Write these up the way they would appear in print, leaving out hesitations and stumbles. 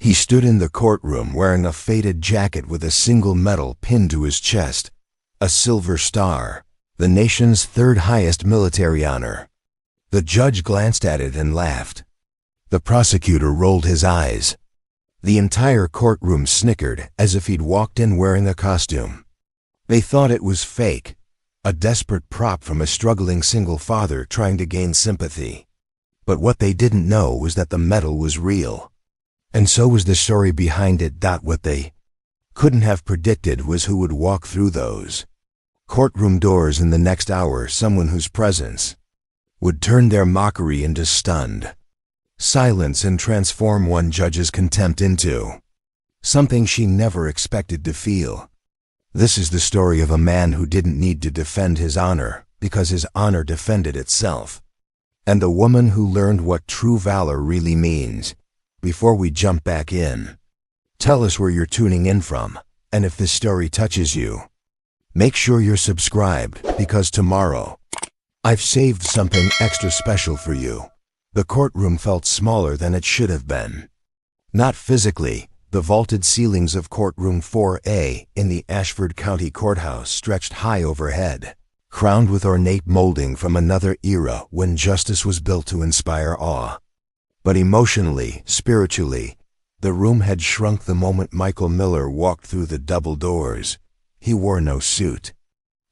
He stood in the courtroom wearing a faded jacket with a single medal pinned to his chest, a Silver Star, the nation's third highest military honor. The judge glanced at it and laughed. The prosecutor rolled his eyes. The entire courtroom snickered as if he'd walked in wearing a costume. They thought it was fake, a desperate prop from a struggling single father trying to gain sympathy. But what they didn't know was that the medal was real. And so was the story behind it. What they couldn't have predicted was who would walk through those courtroom doors in the next hour, someone whose presence would turn their mockery into stunned silence and transform one judge's contempt into something she never expected to feel. This is the story of a man who didn't need to defend his honor because his honor defended itself, and a woman who learned what true valor really means. Before we jump back in, tell us where you're tuning in from, and if this story touches you, make sure you're subscribed, because tomorrow, I've saved something extra special for you. The courtroom felt smaller than it should have been. Not physically. The vaulted ceilings of courtroom 4A in the Ashford County Courthouse stretched high overhead, crowned with ornate molding from another era when justice was built to inspire awe. But emotionally, spiritually, the room had shrunk the moment Michael Miller walked through the double doors. He wore no suit,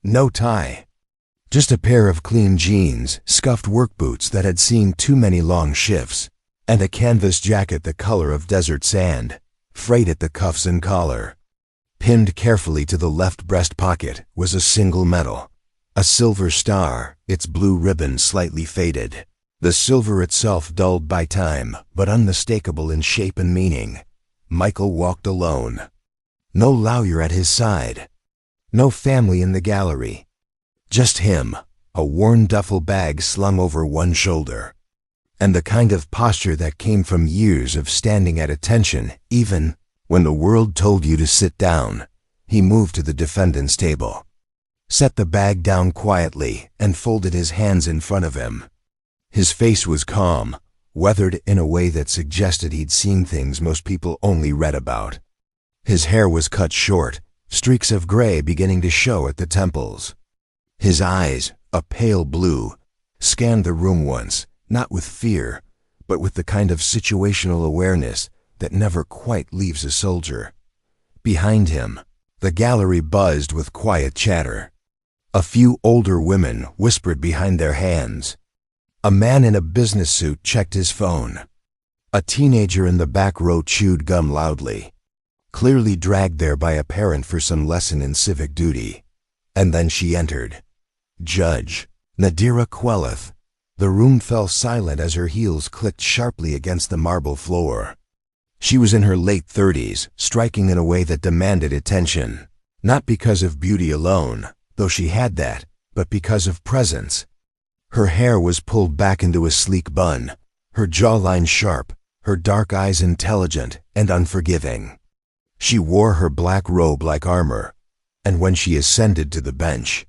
no tie, just a pair of clean jeans, scuffed work boots that had seen too many long shifts, and a canvas jacket the color of desert sand, frayed at the cuffs and collar. Pinned carefully to the left breast pocket was a single medal, a Silver Star, its blue ribbon slightly faded. The silver itself dulled by time, but unmistakable in shape and meaning. Michael walked alone. No lawyer at his side. No family in the gallery. Just him, a worn duffel bag slung over one shoulder. And the kind of posture that came from years of standing at attention, even when the world told you to sit down. He moved to the defendant's table, set the bag down quietly, and folded his hands in front of him. His face was calm, weathered in a way that suggested he'd seen things most people only read about. His hair was cut short, streaks of gray beginning to show at the temples. His eyes, a pale blue, scanned the room once, not with fear, but with the kind of situational awareness that never quite leaves a soldier. Behind him, the gallery buzzed with quiet chatter. A few older women whispered behind their hands. A man in a business suit checked his phone. A teenager in the back row chewed gum loudly, clearly dragged there by a parent for some lesson in civic duty. And then she entered. Judge Nadira Queleth. The room fell silent as her heels clicked sharply against the marble floor. She was in her late 30s, striking in a way that demanded attention. Not because of beauty alone, though she had that, but because of presence. Her hair was pulled back into a sleek bun, her jawline sharp, her dark eyes intelligent and unforgiving. She wore her black robe like armor, and when she ascended to the bench,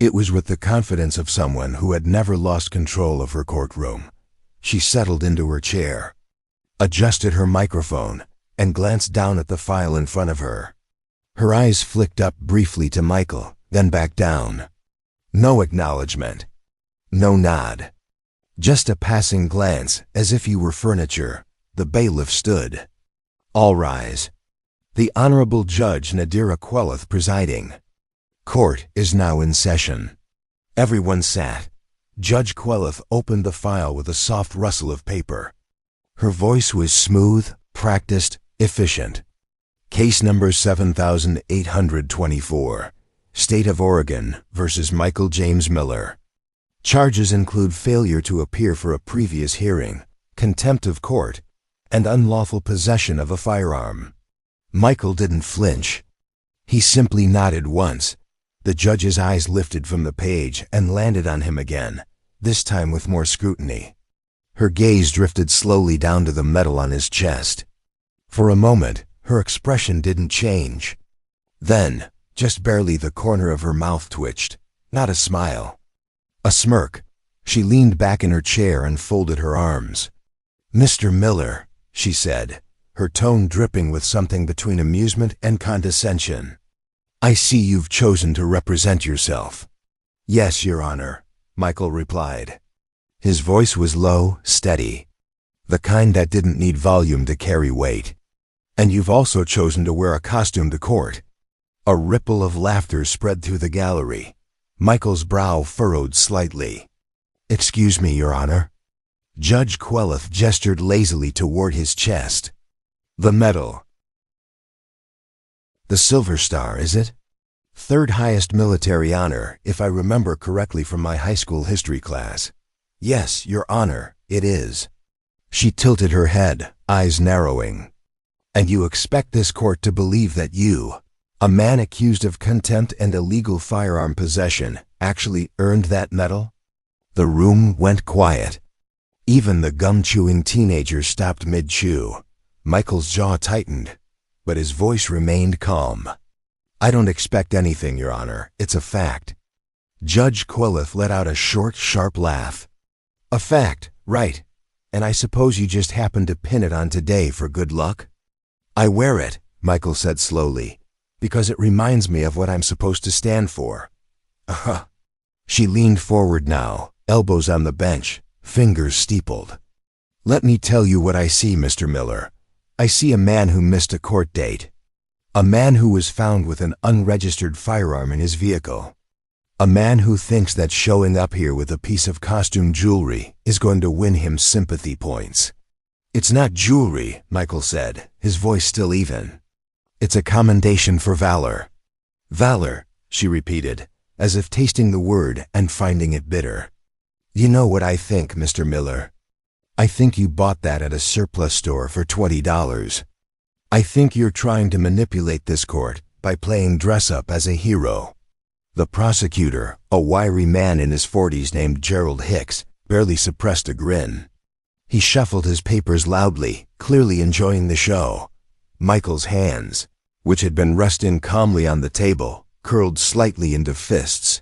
it was with the confidence of someone who had never lost control of her courtroom. She settled into her chair, adjusted her microphone, and glanced down at the file in front of her. Her eyes flicked up briefly to Michael, then back down. No acknowledgement. No nod. Just a passing glance, as if he were furniture. The bailiff stood. All rise. The Honorable Judge Nadira Queleth presiding. Court is now in session. Everyone sat. Judge Queleth opened the file with a soft rustle of paper. Her voice was smooth, practiced, efficient. Case number 7824. State of Oregon versus Michael James Miller. Charges include failure to appear for a previous hearing, contempt of court, and unlawful possession of a firearm. Michael didn't flinch. He simply nodded once. The judge's eyes lifted from the page and landed on him again, this time with more scrutiny. Her gaze drifted slowly down to the medal on his chest. For a moment, her expression didn't change. Then, just barely, the corner of her mouth twitched, not a smile. A smirk. She leaned back in her chair and folded her arms. "Mr. Miller," she said, her tone dripping with something between amusement and condescension. "I see you've chosen to represent yourself." "Yes, Your Honor," Michael replied. His voice was low, steady, the kind that didn't need volume to carry weight. "And you've also chosen to wear a costume to court." A ripple of laughter spread through the gallery. Michael's brow furrowed slightly. "Excuse me, Your Honor." Judge Queleth gestured lazily toward his chest. "The medal." "The Silver Star, is it?" "Third highest military honor, if I remember correctly from my high school history class." "Yes, Your Honor, it is." She tilted her head, eyes narrowing. "And you expect this court to believe that you, a man accused of contempt and illegal firearm possession, actually earned that medal?" The room went quiet. Even the gum-chewing teenagers stopped mid-chew. Michael's jaw tightened, but his voice remained calm. "I don't expect anything, Your Honor. It's a fact." Judge Queleth let out a short, sharp laugh. "A fact, right. And I suppose you just happened to pin it on today for good luck?" "I wear it," Michael said slowly, "because it reminds me of what I'm supposed to stand for." "Uh-huh." She leaned forward now, elbows on the bench, fingers steepled. "Let me tell you what I see, Mr. Miller. I see a man who missed a court date. A man who was found with an unregistered firearm in his vehicle. A man who thinks that showing up here with a piece of costume jewelry is going to win him sympathy points." "It's not jewelry," Michael said, his voice still even. "It's a commendation for valor." "Valor," she repeated, as if tasting the word and finding it bitter. "You know what I think, Mr. Miller? I think you bought that at a surplus store for $20. I think you're trying to manipulate this court by playing dress-up as a hero." The prosecutor, a wiry man in his 40s named Gerald Hicks, barely suppressed a grin. He shuffled his papers loudly, clearly enjoying the show. Michael's hands, which had been resting calmly on the table, curled slightly into fists.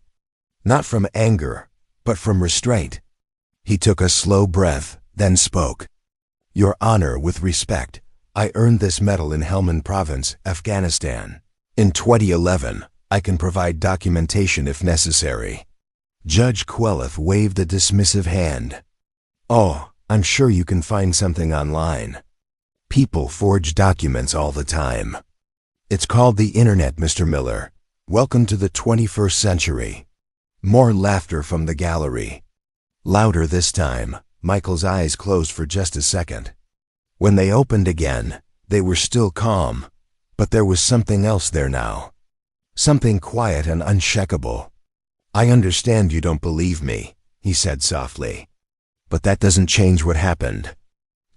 Not from anger, but from restraint. He took a slow breath, then spoke. "Your Honor, with respect, I earned this medal in Helmand Province, Afghanistan. In 2011, I can provide documentation if necessary." Judge Queleth waved a dismissive hand. "Oh, I'm sure you can find something online. People forge documents all the time. It's called the Internet, Mr. Miller. Welcome to the 21st century." More laughter from the gallery. Louder this time, Michael's eyes closed for just a second. When they opened again, they were still calm, but there was something else there now. Something quiet and unshakable. "I understand you don't believe me," he said softly. "But that doesn't change what happened."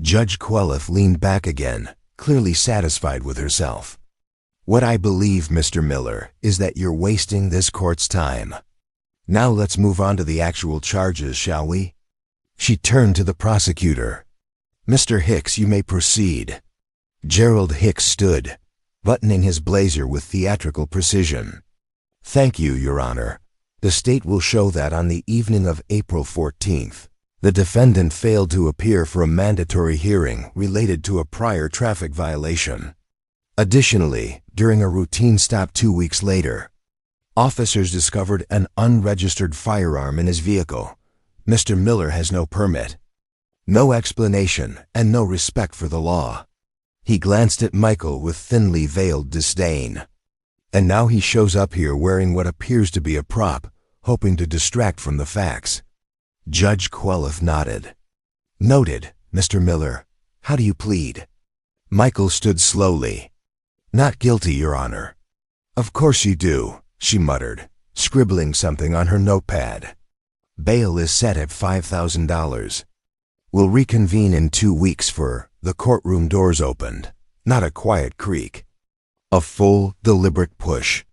Judge Queleth leaned back again, clearly satisfied with herself. "What I believe, Mr. Miller, is that you're wasting this court's time. Now let's move on to the actual charges, shall we?" She turned to the prosecutor. "Mr. Hicks, you may proceed." Gerald Hicks stood, buttoning his blazer with theatrical precision. "Thank you, Your Honor. The state will show that on the evening of April 14th, the defendant failed to appear for a mandatory hearing related to a prior traffic violation. Additionally, during a routine stop 2 weeks later, officers discovered an unregistered firearm in his vehicle. Mr. Miller has no permit, no explanation, and no respect for the law." He glanced at Michael with thinly veiled disdain. "And now he shows up here wearing what appears to be a prop, hoping to distract from the facts." Judge Queleth nodded. "Noted, Mr. Miller. How do you plead?" Michael stood slowly. "Not guilty, Your Honor." "Of course you do," she muttered, scribbling something on her notepad. "Bail is set at $5,000. We'll reconvene in 2 weeks for the courtroom doors opened, not a quiet creak. A full, deliberate push.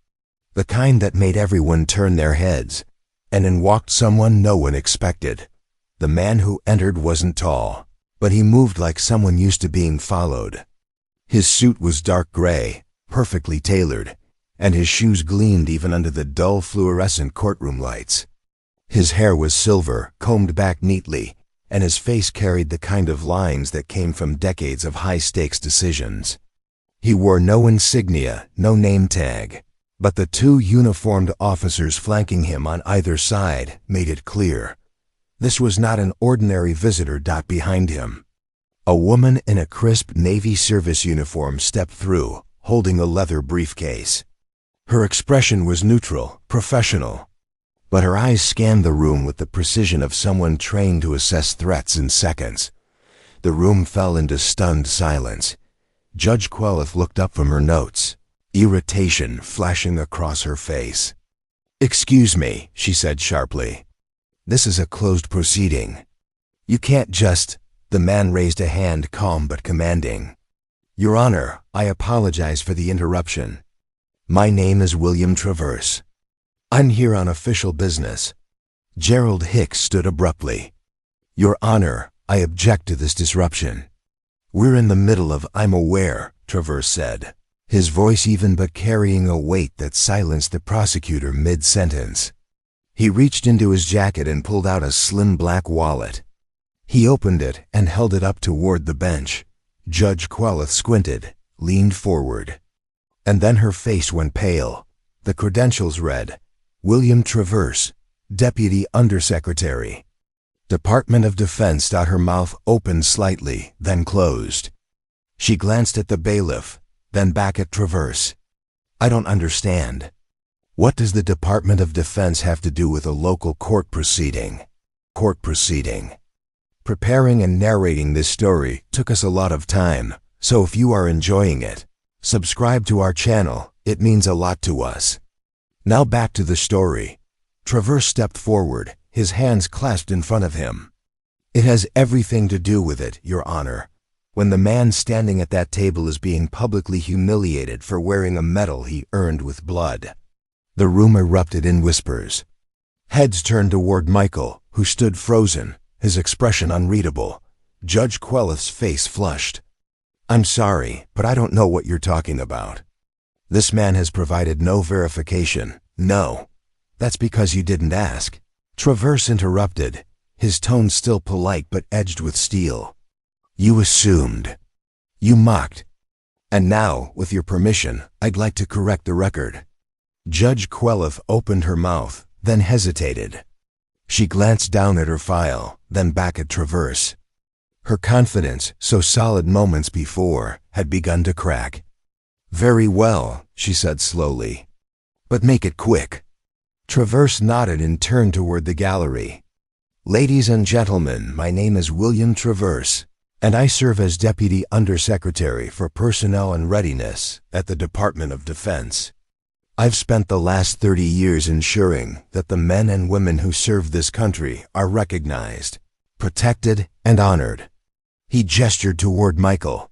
The kind that made everyone turn their heads, and in walked someone no one expected. The man who entered wasn't tall, but he moved like someone used to being followed. His suit was dark gray, perfectly tailored, and his shoes gleamed even under the dull fluorescent courtroom lights. His hair was silver, combed back neatly, and his face carried the kind of lines that came from decades of high-stakes decisions. He wore no insignia, no name tag, but the two uniformed officers flanking him on either side made it clear. This was not an ordinary visitor. Behind him, a woman in a crisp Navy service uniform stepped through, holding a leather briefcase. Her expression was neutral, professional, but her eyes scanned the room with the precision of someone trained to assess threats in seconds. The room fell into stunned silence. Judge Queleth looked up from her notes, irritation flashing across her face. "Excuse me," she said sharply. "This is a closed proceeding. You can't just—" The man raised a hand, calm but commanding. "Your Honor, I apologize for the interruption. My name is William Traverse. I'm here on official business." Gerald Hicks stood abruptly. "Your Honor, I object to this disruption." "We're in the middle of—" "I'm aware," Traverse said, his voice even but carrying a weight that silenced the prosecutor mid-sentence. He reached into his jacket and pulled out a slim black wallet. He opened it and held it up toward the bench. Judge Queleth squinted, leaned forward. And then her face went pale. The credentials read, "William Traverse, Deputy Undersecretary, Department of Defense." Her mouth opened slightly, then closed. She glanced at the bailiff, then back at Traverse. "I don't understand. What does the Department of Defense have to do with a local court proceeding?" "Court proceeding." Preparing and narrating this story took us a lot of time, so if you are enjoying it, subscribe to our channel. It means a lot to us. Now back to the story. Traverse stepped forward, his hands clasped in front of him. "It has everything to do with it, Your Honor. When the man standing at that table is being publicly humiliated for wearing a medal he earned with blood." The room erupted in whispers. Heads turned toward Michael, who stood frozen, his expression unreadable. Judge Queleth's face flushed. "I'm sorry, but I don't know what you're talking about. This man has provided no verification." "No. That's because you didn't ask." Traverse interrupted, his tone still polite but edged with steel. "You assumed. You mocked. And now, with your permission, I'd like to correct the record." Judge Queleth opened her mouth, then hesitated. She glanced down at her file, then back at Traverse. Her confidence, so solid moments before, had begun to crack. "Very well," she said slowly. "But make it quick." Traverse nodded and turned toward the gallery. "Ladies and gentlemen, my name is William Traverse, and I serve as Deputy Undersecretary for Personnel and Readiness at the Department of Defense. I've spent the last 30 years ensuring that the men and women who serve this country are recognized, protected, and honored." He gestured toward Michael.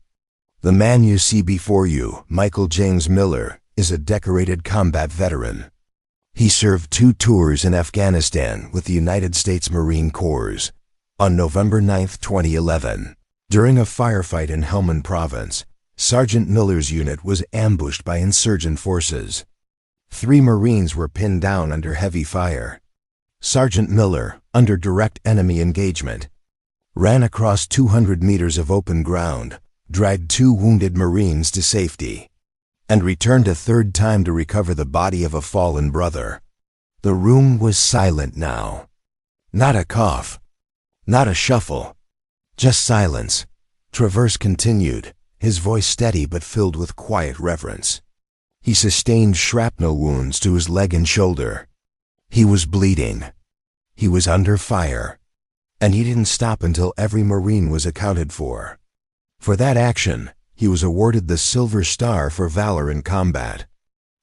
"The man you see before you, Michael James Miller, is a decorated combat veteran. He served 2 tours in Afghanistan with the United States Marine Corps. On November 9, 2011, during a firefight in Helmand Province, Sergeant Miller's unit was ambushed by insurgent forces. 3 Marines were pinned down under heavy fire. Sergeant Miller, under direct enemy engagement, ran across 200 meters of open ground, dragged 2 wounded Marines to safety, and returned a 3rd time to recover the body of a fallen brother. The room was silent now. Not a cough, not a shuffle, just silence. Traverse continued, his voice steady but filled with quiet reverence. He sustained shrapnel wounds to his leg and shoulder. He was bleeding. He was under fire. And he didn't stop until every Marine was accounted for. For that action, he was awarded the Silver Star for valor in combat.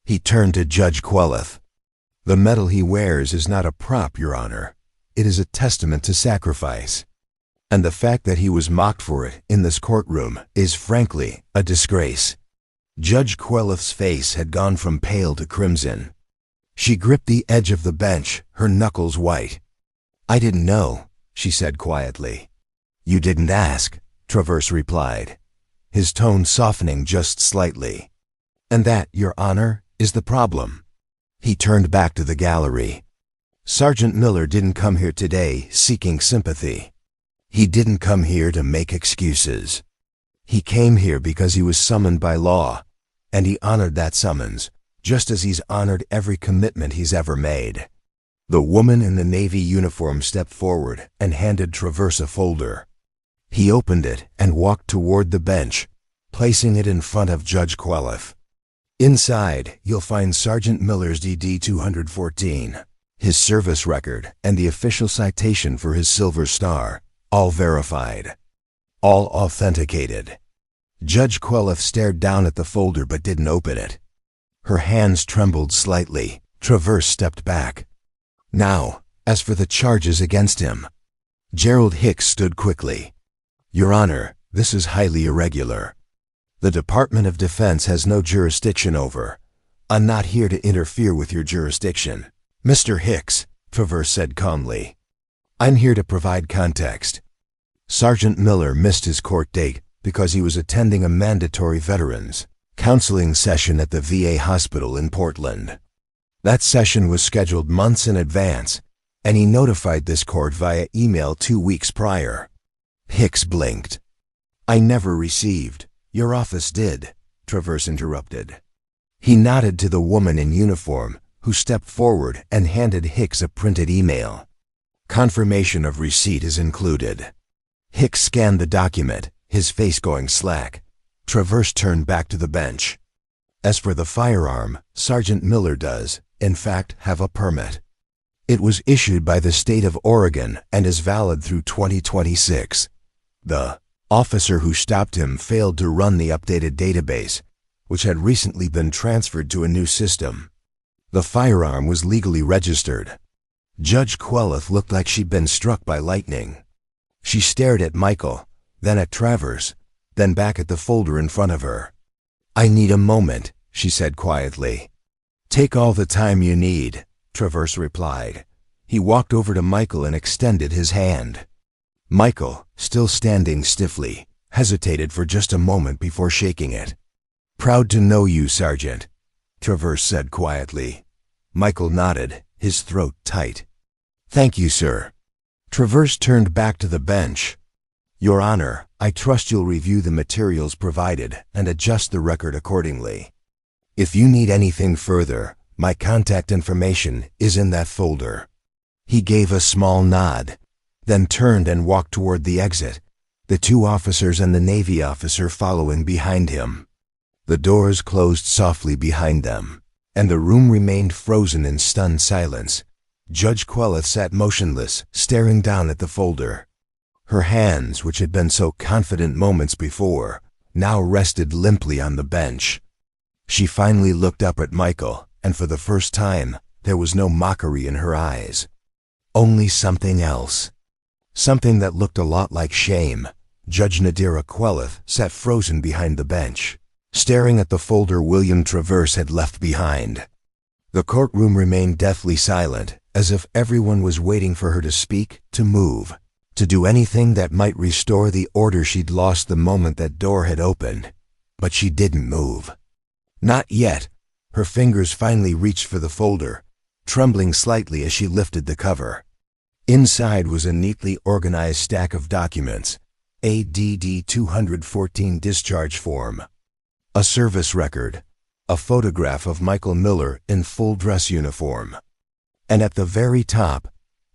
He turned to Judge Queleth. "The medal he wears is not a prop, Your Honor. It is a testament to sacrifice. And the fact that he was mocked for it in this courtroom is frankly a disgrace." Judge Queleth's face had gone from pale to crimson. She gripped the edge of the bench, her knuckles white. "I didn't know," she said quietly. "You didn't ask," Traverse replied, his tone softening just slightly. "And that, Your Honor, is the problem." He turned back to the gallery. "Sergeant Miller didn't come here today seeking sympathy. He didn't come here to make excuses. He came here because he was summoned by law, and he honored that summons, just as he's honored every commitment he's ever made. The woman in the Navy uniform stepped forward and handed Traverse a folder. He opened it and walked toward the bench, placing it in front of Judge Queleth. Inside, you'll find Sergeant Miller's DD 214, his service record, and the official citation for his Silver Star, all verified, all authenticated. Judge Queleth stared down at the folder but didn't open it. Her hands trembled slightly. Traverse stepped back. Now, as for the charges against him. Gerald Hicks stood quickly. Your Honor, this is highly irregular. The Department of Defense has no jurisdiction over. I'm not here to interfere with your jurisdiction. Mr. Hicks, Traverse said calmly. I'm here to provide context. Sergeant Miller missed his court date because he was attending a mandatory veterans counseling session at the VA hospital in Portland. That session was scheduled months in advance, and he notified this court via email 2 weeks prior. Hicks blinked. I never received. Your office did, Traverse interrupted. He nodded to the woman in uniform, who stepped forward and handed Hicks a printed email. Confirmation of receipt is included. Hicks scanned the document, his face going slack. Traverse turned back to the bench. As for the firearm, Sergeant Miller does, in fact, have a permit. It was issued by the state of Oregon and is valid through 2026. The officer who stopped him failed to run the updated database, which had recently been transferred to a new system. The firearm was legally registered. Judge Queleth looked like she'd been struck by lightning. She stared at Michael, then at Traverse, then back at the folder in front of her. I need a moment, she said quietly. Take all the time you need, Traverse replied. He walked over to Michael and extended his hand. Michael, still standing stiffly, hesitated for just a moment before shaking it. Proud to know you, Sergeant, Traverse said quietly. Michael nodded, his throat tight. Thank you, sir. Traverse turned back to the bench. Your Honor, I trust you'll review the materials provided and adjust the record accordingly. If you need anything further, my contact information is in that folder. He gave a small nod, then turned and walked toward the exit, the 2 officers and the Navy officer following behind him. The doors closed softly behind them, and the room remained frozen in stunned silence. Judge Queleth sat motionless, staring down at the folder. Her hands, which had been so confident moments before, now rested limply on the bench. She finally looked up at Michael, and for the first time, there was no mockery in her eyes. Only something else. Something that looked a lot like shame. Judge Nadira Queleth sat frozen behind the bench, staring at the folder William Traverse had left behind. The courtroom remained deathly silent, as if everyone was waiting for her to speak, to move, to do anything that might restore the order she'd lost the moment that door had opened. But she didn't move. Not yet. Her fingers finally reached for the folder, trembling slightly as she lifted the cover. Inside was a neatly organized stack of documents, a DD 214 discharge form, a service record, a photograph of Michael Miller in full dress uniform, and at the very top,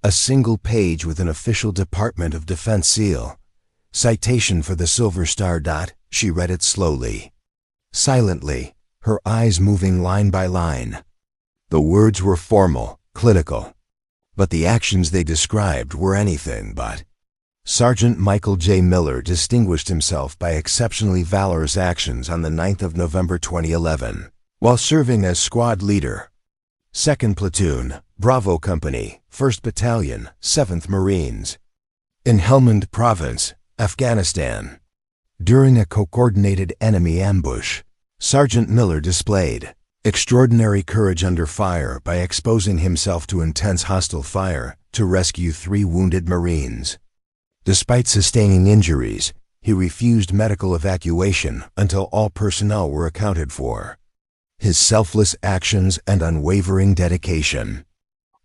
a single page with an official Department of Defense seal. Citation for the Silver Star. She read it slowly, silently, her eyes moving line by line. The words were formal, clinical, but the actions they described were anything but. Sergeant Michael J. Miller distinguished himself by exceptionally valorous actions on the 9th of November 2011, while serving as squad leader, 2nd Platoon, Bravo Company, 1st Battalion, 7th Marines, in Helmand Province, Afghanistan. During a coordinated enemy ambush, Sergeant Miller displayed extraordinary courage under fire by exposing himself to intense hostile fire to rescue 3 wounded Marines. Despite sustaining injuries, he refused medical evacuation until all personnel were accounted for. His selfless actions and unwavering dedication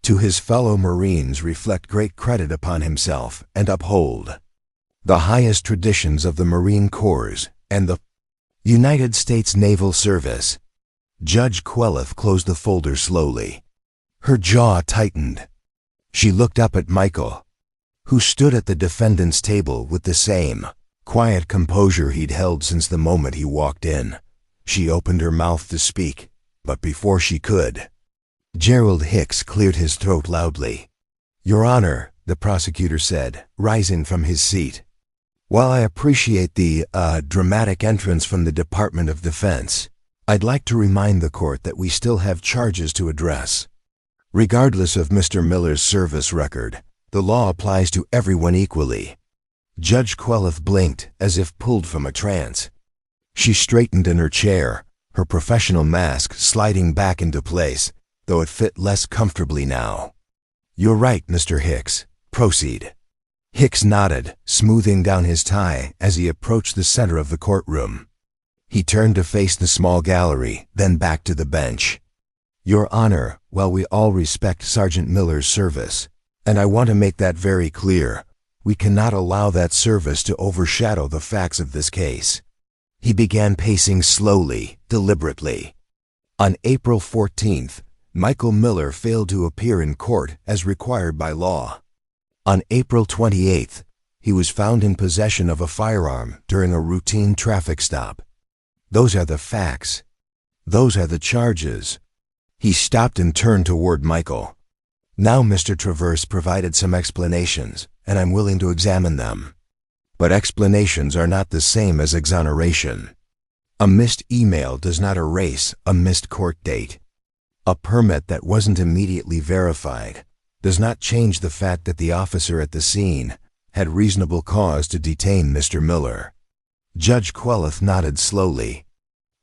to his fellow Marines reflect great credit upon himself and uphold the highest traditions of the Marine Corps, and the United States Naval Service. Judge Queleth closed the folder slowly. Her jaw tightened. She looked up at Michael, who stood at the defendant's table with the same quiet composure he'd held since the moment he walked in. She opened her mouth to speak, but before she could, Gerald Hicks cleared his throat loudly. "Your Honor," the prosecutor said, rising from his seat, "while I appreciate the dramatic entrance from the Department of Defense, I'd like to remind the court that we still have charges to address. Regardless of Mr. Miller's service record, the law applies to everyone equally." Judge Queleth blinked as if pulled from a trance. She straightened in her chair, her professional mask sliding back into place, though it fit less comfortably now. "You're right, Mr. Hicks. Proceed." Hicks nodded, smoothing down his tie as he approached the center of the courtroom. He turned to face the small gallery, then back to the bench. "Your Honor, while we all respect Sergeant Miller's service, and I want to make that very clear, we cannot allow that service to overshadow the facts of this case." He began pacing slowly, deliberately. On April 14th, Michael Miller failed to appear in court as required by law. On April 28th, he was found in possession of a firearm during a routine traffic stop. Those are the facts. Those are the charges. He stopped and turned toward Michael. "Now Mr. Traverse provided some explanations, and I'm willing to examine them. But explanations are not the same as exoneration. A missed email does not erase a missed court date. A permit that wasn't immediately verified does not change the fact that the officer at the scene had reasonable cause to detain Mr. Miller." Judge Queleth nodded slowly.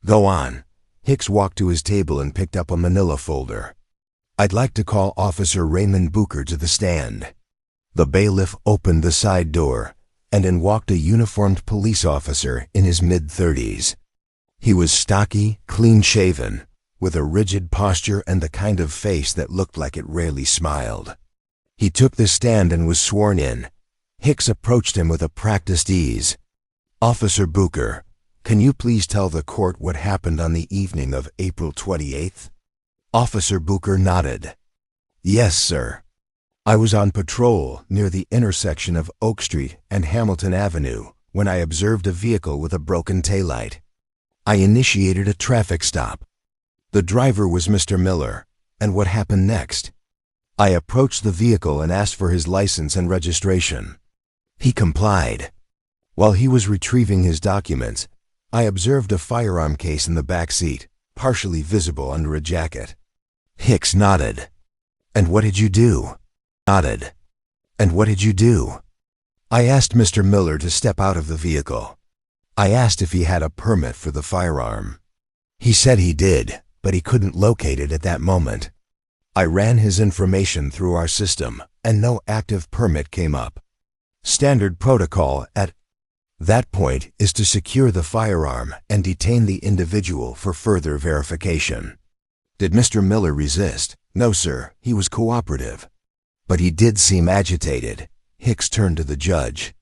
"Go on." Hicks walked to his table and picked up a manila folder. "I'd like to call Officer Raymond Booker to the stand." The bailiff opened the side door, and in walked a uniformed police officer in his mid-30s. He was stocky, clean-shaven, with a rigid posture and the kind of face that looked like it rarely smiled. He took the stand and was sworn in. Hicks approached him with a practiced ease. "Officer Booker, can you please tell the court what happened on the evening of April 28th? Officer Booker nodded. "Yes, sir. I was on patrol near the intersection of Oak Street and Hamilton Avenue when I observed a vehicle with a broken taillight. I initiated a traffic stop. The driver was Mr. Miller, and what happened next? I approached the vehicle and asked for his license and registration. He complied. While he was retrieving his documents, I observed a firearm case in the back seat, partially visible under a jacket." Hicks nodded. "And what did you do?" Nodded. "And what did you do?" "I asked Mr. Miller to step out of the vehicle. I asked if he had a permit for the firearm. He said he did, but he couldn't locate it at that moment. I ran his information through our system, and no active permit came up. Standard protocol at that point is to secure the firearm and detain the individual for further verification." "Did Mr. Miller resist?" "No, sir. He was cooperative. But he did seem agitated." Hicks turned to the judge.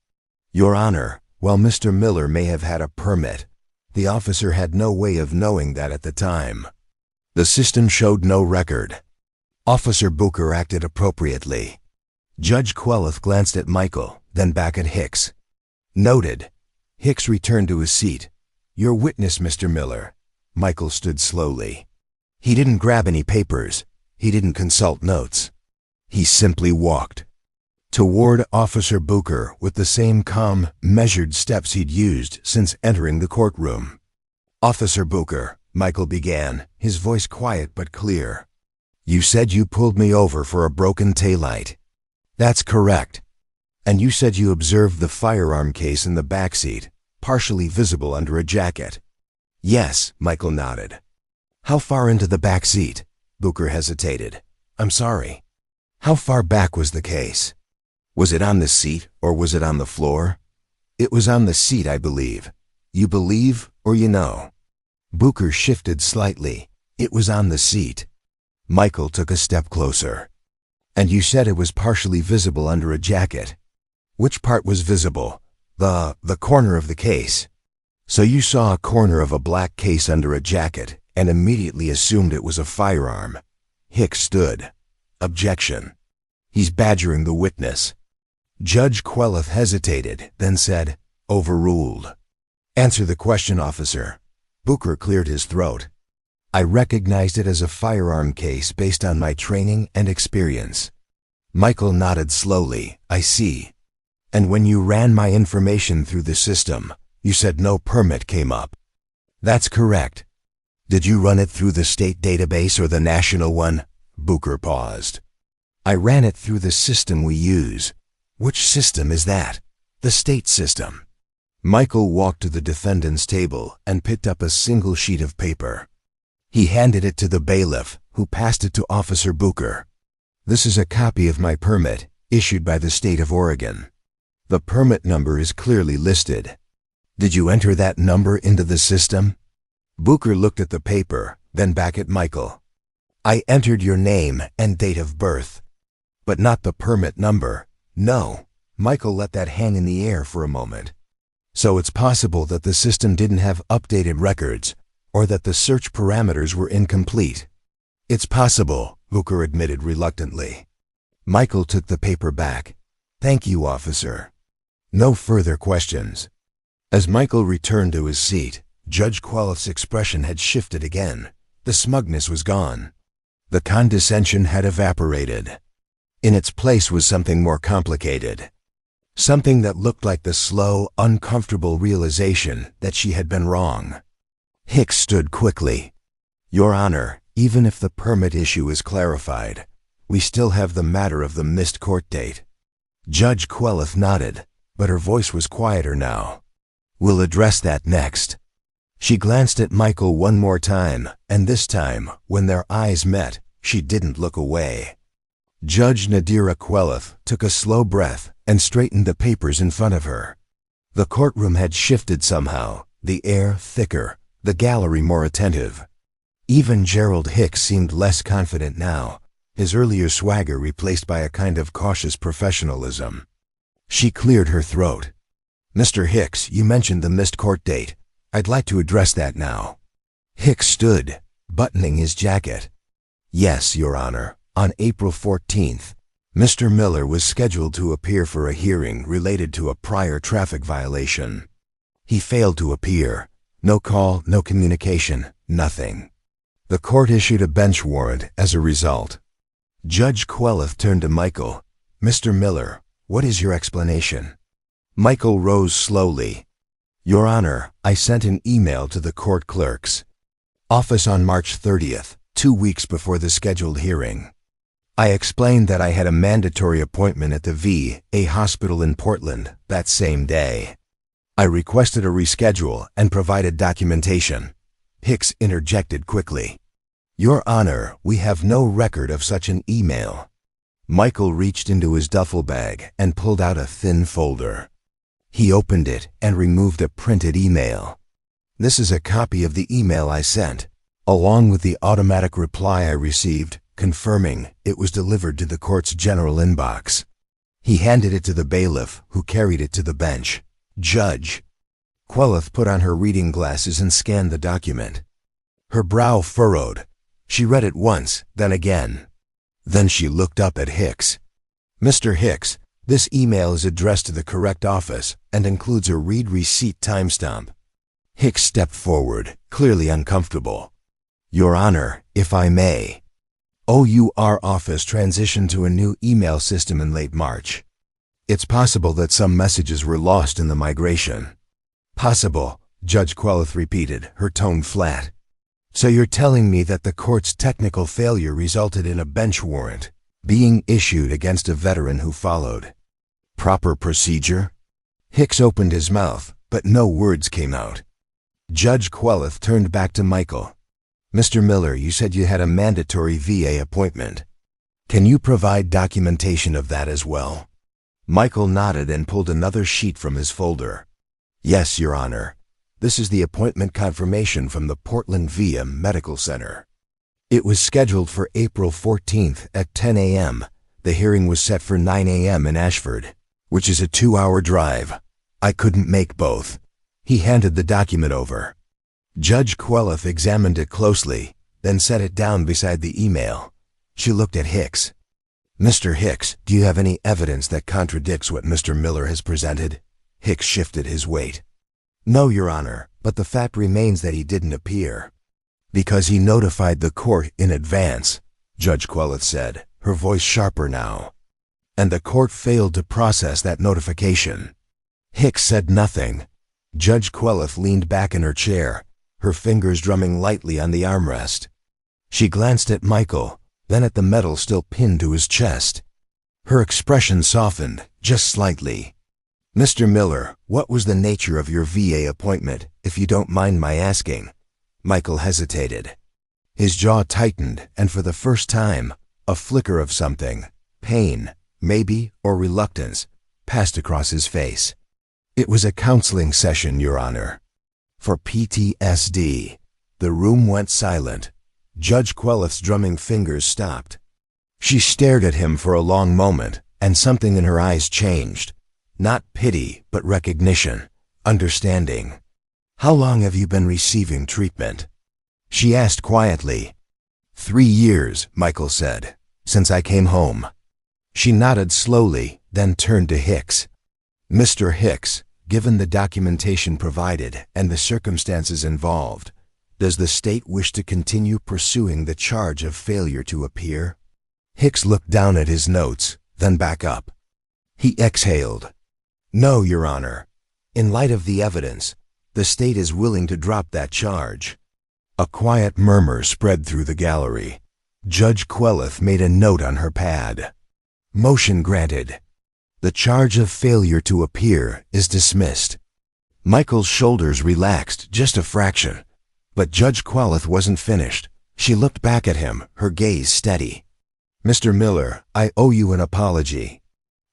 "Your Honor, while Mr. Miller may have had a permit, the officer had no way of knowing that at the time. The system showed no record. Officer Booker acted appropriately." Judge Queleth glanced at Michael, then back at Hicks. "Noted." Hicks returned to his seat. "Your witness, Mr. Miller." Michael stood slowly. "He didn't grab any papers. He didn't consult notes. He simply walked toward Officer Booker with the same calm, measured steps he'd used since entering the courtroom. "Officer Booker," Michael began, his voice quiet but clear, "you said you pulled me over for a broken taillight." "That's correct." "And you said you observed the firearm case in the back seat, partially visible under a jacket." "Yes," Michael nodded. "How far into the back seat?" Booker hesitated. "I'm sorry. How far back was the case? Was it on the seat or was it on the floor?" "It was on the seat, I believe." "You believe or you know?" Booker shifted slightly. "It was on the seat." Michael took a step closer. "And you said it was partially visible under a jacket. Which part was visible?" The corner of the case. So you saw a corner of a black case under a jacket and immediately assumed it was a firearm. Hicks stood. Objection. He's badgering the witness. Judge Queleth hesitated, then said, overruled. Answer the question, officer. Booker cleared his throat. I recognized it as a firearm case based on my training and experience. Michael nodded slowly. I see. And when you ran my information through the system, you said no permit came up. That's correct. Did you run it through the state database or the national one? Booker paused. I ran it through the system we use. Which system is that? The state system. Michael walked to the defendant's table and picked up a single sheet of paper. He handed it to the bailiff, who passed it to Officer Booker. This is a copy of my permit, issued by the state of Oregon. The permit number is clearly listed. Did you enter that number into the system? Booker looked at the paper, then back at Michael. I entered your name and date of birth, but not the permit number. No. Michael let that hang in the air for a moment. So it's possible that the system didn't have updated records, or that the search parameters were incomplete. It's possible, Booker admitted reluctantly. Michael took the paper back. Thank you, officer. No further questions. As Michael returned to his seat, Judge Queleth's expression had shifted again. The smugness was gone. The condescension had evaporated. In its place was something more complicated. Something that looked like the slow, uncomfortable realization that she had been wrong. Hicks stood quickly. Your Honor, even if the permit issue is clarified, we still have the matter of the missed court date. Judge Queleth nodded, but her voice was quieter now. We'll address that next. She glanced at Michael one more time, and this time, when their eyes met, she didn't look away. Judge Nadira Queleth took a slow breath and straightened the papers in front of her. The courtroom had shifted somehow, the air thicker, the gallery more attentive. Even Gerald Hicks seemed less confident now, his earlier swagger replaced by a kind of cautious professionalism. She cleared her throat. Mr. Hicks, you mentioned the missed court date. I'd like to address that now. Hicks stood, buttoning his jacket. Yes, Your Honor, on April 14th, Mr. Miller was scheduled to appear for a hearing related to a prior traffic violation. He failed to appear. No call, no communication, nothing. The court issued a bench warrant as a result. Judge Queleth turned to Michael. Mr. Miller, what is your explanation? Michael rose slowly. Your Honor, I sent an email to the court clerk's office on March 30th, 2 weeks before the scheduled hearing. I explained that I had a mandatory appointment at the VA hospital in Portland that same day. I requested a reschedule and provided documentation. Hicks interjected quickly. Your Honor, we have no record of such an email. Michael reached into his duffel bag and pulled out a thin folder. He opened it and removed a printed email. This is a copy of the email I sent, along with the automatic reply I received, confirming it was delivered to the court's general inbox. He handed it to the bailiff, who carried it to the bench. Judge. Queleth put on her reading glasses and scanned the document. Her brow furrowed. She read it once, then again. Then she looked up at Hicks. Mr. Hicks, this email is addressed to the correct office and includes a read receipt timestamp. Hicks stepped forward, clearly uncomfortable. Your Honor, if I may. OUR office transitioned to a new email system in late March. It's possible that some messages were lost in the migration. Possible, Judge Queleth repeated, her tone flat. So you're telling me that the court's technical failure resulted in a bench warrant being issued against a veteran who followed proper procedure? Hicks opened his mouth, but no words came out. Judge Queleth turned back to Michael. Mr. Miller, you said you had a mandatory VA appointment. Can you provide documentation of that as well? Michael nodded and pulled another sheet from his folder. Yes, Your Honor. This is the appointment confirmation from the Portland VA Medical Center. It was scheduled for April 14th at 10 a.m. The hearing was set for 9 a.m. in Ashford, which is a 2-hour drive. I couldn't make both. He handed the document over. Judge Queleth examined it closely, then set it down beside the email. She looked at Hicks. Mr. Hicks, do you have any evidence that contradicts what Mr. Miller has presented? Hicks shifted his weight. No, Your Honor, but the fact remains that he didn't appear. Because he notified the court in advance, Judge Queleth said, her voice sharper now. And the court failed to process that notification. Hicks said nothing. Judge Queleth leaned back in her chair, her fingers drumming lightly on the armrest. She glanced at Michael, then at the medal still pinned to his chest. Her expression softened, just slightly. Mr. Miller, what was the nature of your VA appointment, if you don't mind my asking? Michael hesitated. His jaw tightened, and for the first time, a flicker of something, pain, maybe, or reluctance, passed across his face. It was a counseling session, Your Honor. For PTSD. The room went silent. Judge Queleth's drumming fingers stopped. She stared at him for a long moment, and something in her eyes changed. Not pity, but recognition, understanding. How long have you been receiving treatment? She asked quietly. 3 years, Michael said, since I came home. She nodded slowly, then turned to Hicks. Mr. Hicks, given the documentation provided and the circumstances involved, does the state wish to continue pursuing the charge of failure to appear? Hicks looked down at his notes, then back up. He exhaled. No, Your Honor. In light of the evidence, the state is willing to drop that charge. A quiet murmur spread through the gallery. Judge Queleth made a note on her pad. Motion granted. The charge of failure to appear is dismissed. Michael's shoulders relaxed just a fraction, but Judge Queleth wasn't finished. She looked back at him, her gaze steady. Mr. Miller, I owe you an apology.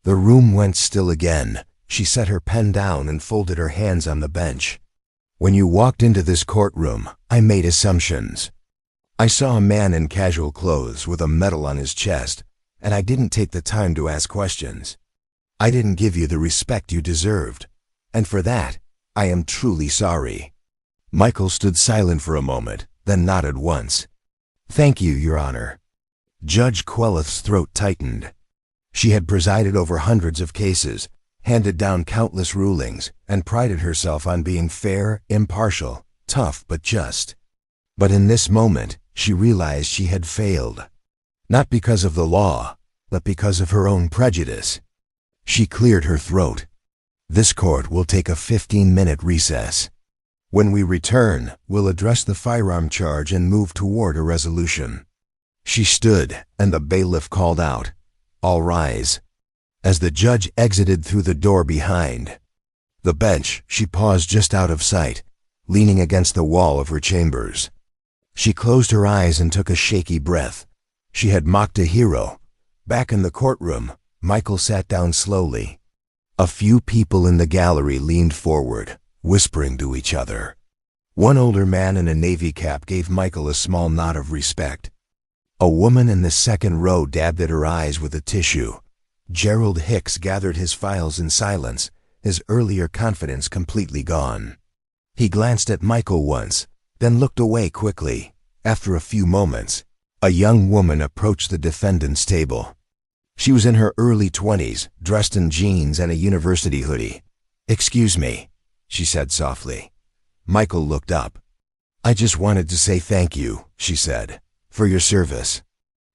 The room went still again. She set her pen down and folded her hands on the bench. When you walked into this courtroom, I made assumptions. I saw a man in casual clothes with a medal on his chest, and I didn't take the time to ask questions. I didn't give you the respect you deserved, and for that, I am truly sorry. Michael stood silent for a moment, then nodded once. Thank you, Your Honor. Judge Queleth's throat tightened. She had presided over hundreds of cases, handed down countless rulings, and prided herself on being fair, impartial, tough but just. But in this moment, she realized she had failed. Not because of the law, but because of her own prejudice. She cleared her throat. This court will take a 15-minute recess. When we return, we'll address the firearm charge and move toward a resolution. She stood, and the bailiff called out, All rise. As the judge exited through the door behind the bench, she paused just out of sight, leaning against the wall of her chambers. She closed her eyes and took a shaky breath. She had mocked a hero. Back in the courtroom, Michael sat down slowly. A few people in the gallery leaned forward, whispering to each other. One older man in a navy cap gave Michael a small nod of respect. A woman in the second row dabbed at her eyes with a tissue. Gerald Hicks gathered his files in silence, his earlier confidence completely gone. He glanced at Michael once, then looked away quickly. After a few moments, a young woman approached the defendant's table. She was in her early 20s, dressed in jeans and a university hoodie. Excuse me, she said softly. Michael looked up. I just wanted to say thank you, she said, for your service.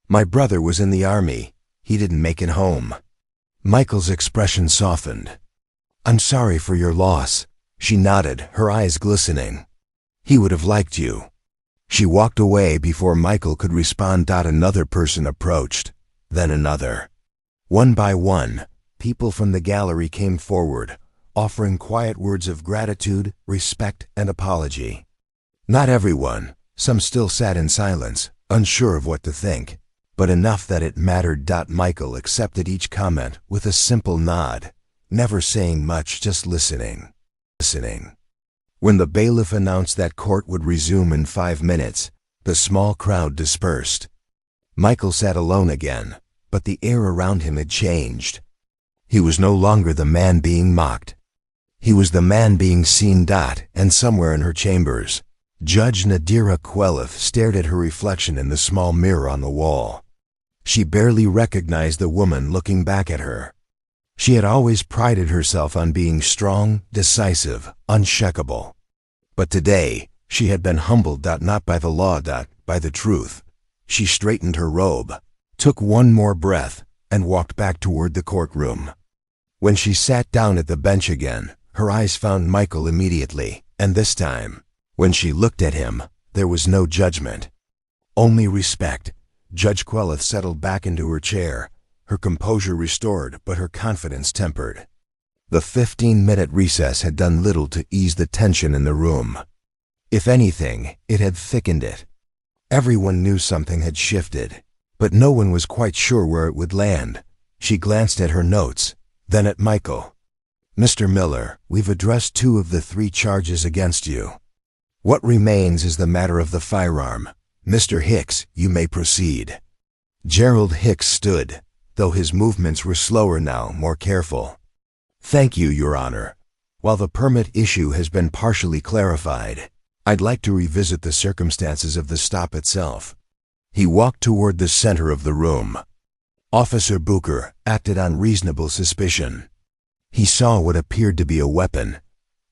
My brother was in the army. He didn't make it home. Michael's expression softened. I'm sorry for your loss. She nodded, her eyes glistening. He would have liked you. She walked away before Michael could respond. Another person approached, then another. One by one, people from the gallery came forward, offering quiet words of gratitude, respect, and apology. Not everyone. Some still sat in silence, unsure of what to think, but enough that it mattered. Michael accepted each comment with a simple nod, never saying much, just listening. When the bailiff announced that court would resume in 5 minutes, the small crowd dispersed. Michael sat alone again, but the air around him had changed. He was no longer the man being mocked. He was the man being seen. And somewhere in her chambers, Judge Nadira Queleth stared at her reflection in the small mirror on the wall. She barely recognized the woman looking back at her. She had always prided herself on being strong, decisive, unshakable. But today, she had been humbled, not by the law, by the truth. She straightened her robe, took one more breath, and walked back toward the courtroom. When she sat down at the bench again, her eyes found Michael immediately, and this time, when she looked at him, there was no judgment, only respect. Judge Queleth settled back into her chair, her composure restored but her confidence tempered. The 15-minute recess had done little to ease the tension in the room. If anything, it had thickened it. Everyone knew something had shifted, but no one was quite sure where it would land. She glanced at her notes, then at Michael. "Mr. Miller, we've addressed 2 of the 3 charges against you. What remains is the matter of the firearm. Mr. Hicks, you may proceed." Gerald Hicks stood, though his movements were slower now, more careful. "Thank you, Your Honor. While the permit issue has been partially clarified, I'd like to revisit the circumstances of the stop itself." He walked toward the center of the room. Officer Booker acted on reasonable suspicion. He saw what appeared to be a weapon,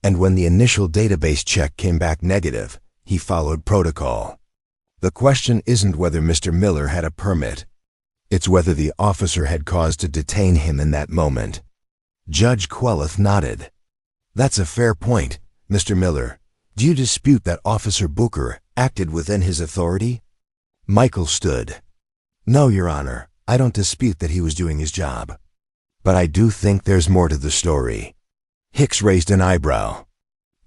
and when the initial database check came back negative, he followed protocol. The question isn't whether Mr. Miller had a permit. It's whether the officer had cause to detain him in that moment. Judge Queleth nodded. "That's a fair point, Mr. Miller. Do you dispute that Officer Booker acted within his authority?" Michael stood. "No, Your Honor, I don't dispute that he was doing his job. But I do think there's more to the story." Hicks raised an eyebrow.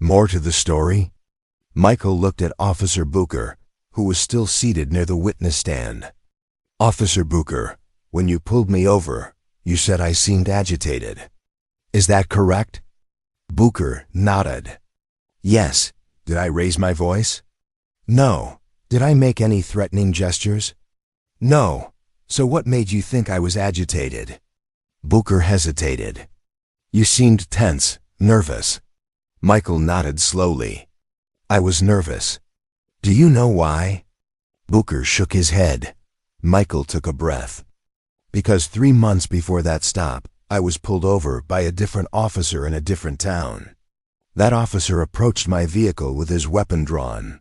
"More to the story?" Michael looked at Officer Booker, who was still seated near the witness stand. "Officer Booker, when you pulled me over, you said I seemed agitated. Is that correct?" Booker nodded. "Yes. Did I raise my voice?" "No. Did I make any threatening gestures?" "No. So what made you think I was agitated?" Booker hesitated. "You seemed tense, nervous." Michael nodded slowly. "I was nervous. Do you know why?" Booker shook his head. Michael took a breath. "Because 3 months before that stop, I was pulled over by a different officer in a different town. That officer approached my vehicle with his weapon drawn.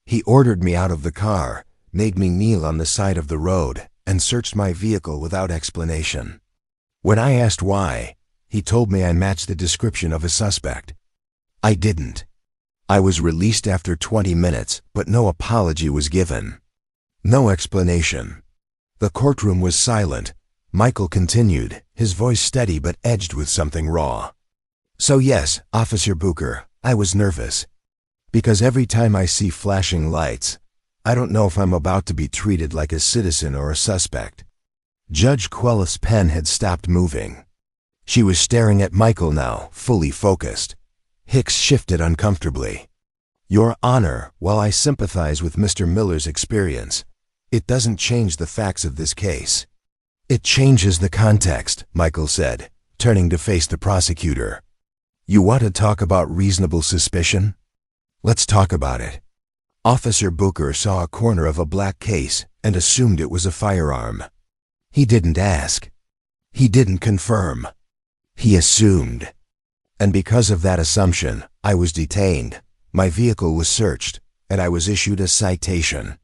He ordered me out of the car, made me kneel on the side of the road, and searched my vehicle without explanation. When I asked why, he told me I matched the description of a suspect. I didn't. I was released after 20 minutes, but no apology was given. No explanation." The courtroom was silent. Michael continued, his voice steady but edged with something raw. "So yes, Officer Booker, I was nervous. Because every time I see flashing lights, I don't know if I'm about to be treated like a citizen or a suspect." Judge Queleth's pen had stopped moving. She was staring at Michael now, fully focused. Hicks shifted uncomfortably. "Your Honor, while I sympathize with Mr. Miller's experience, it doesn't change the facts of this case." "It changes the context," Michael said, turning to face the prosecutor. "You want to talk about reasonable suspicion? Let's talk about it." Officer Booker saw a corner of a black case and assumed it was a firearm. He didn't ask. He didn't confirm. He assumed. And because of that assumption, I was detained, my vehicle was searched, and I was issued a citation.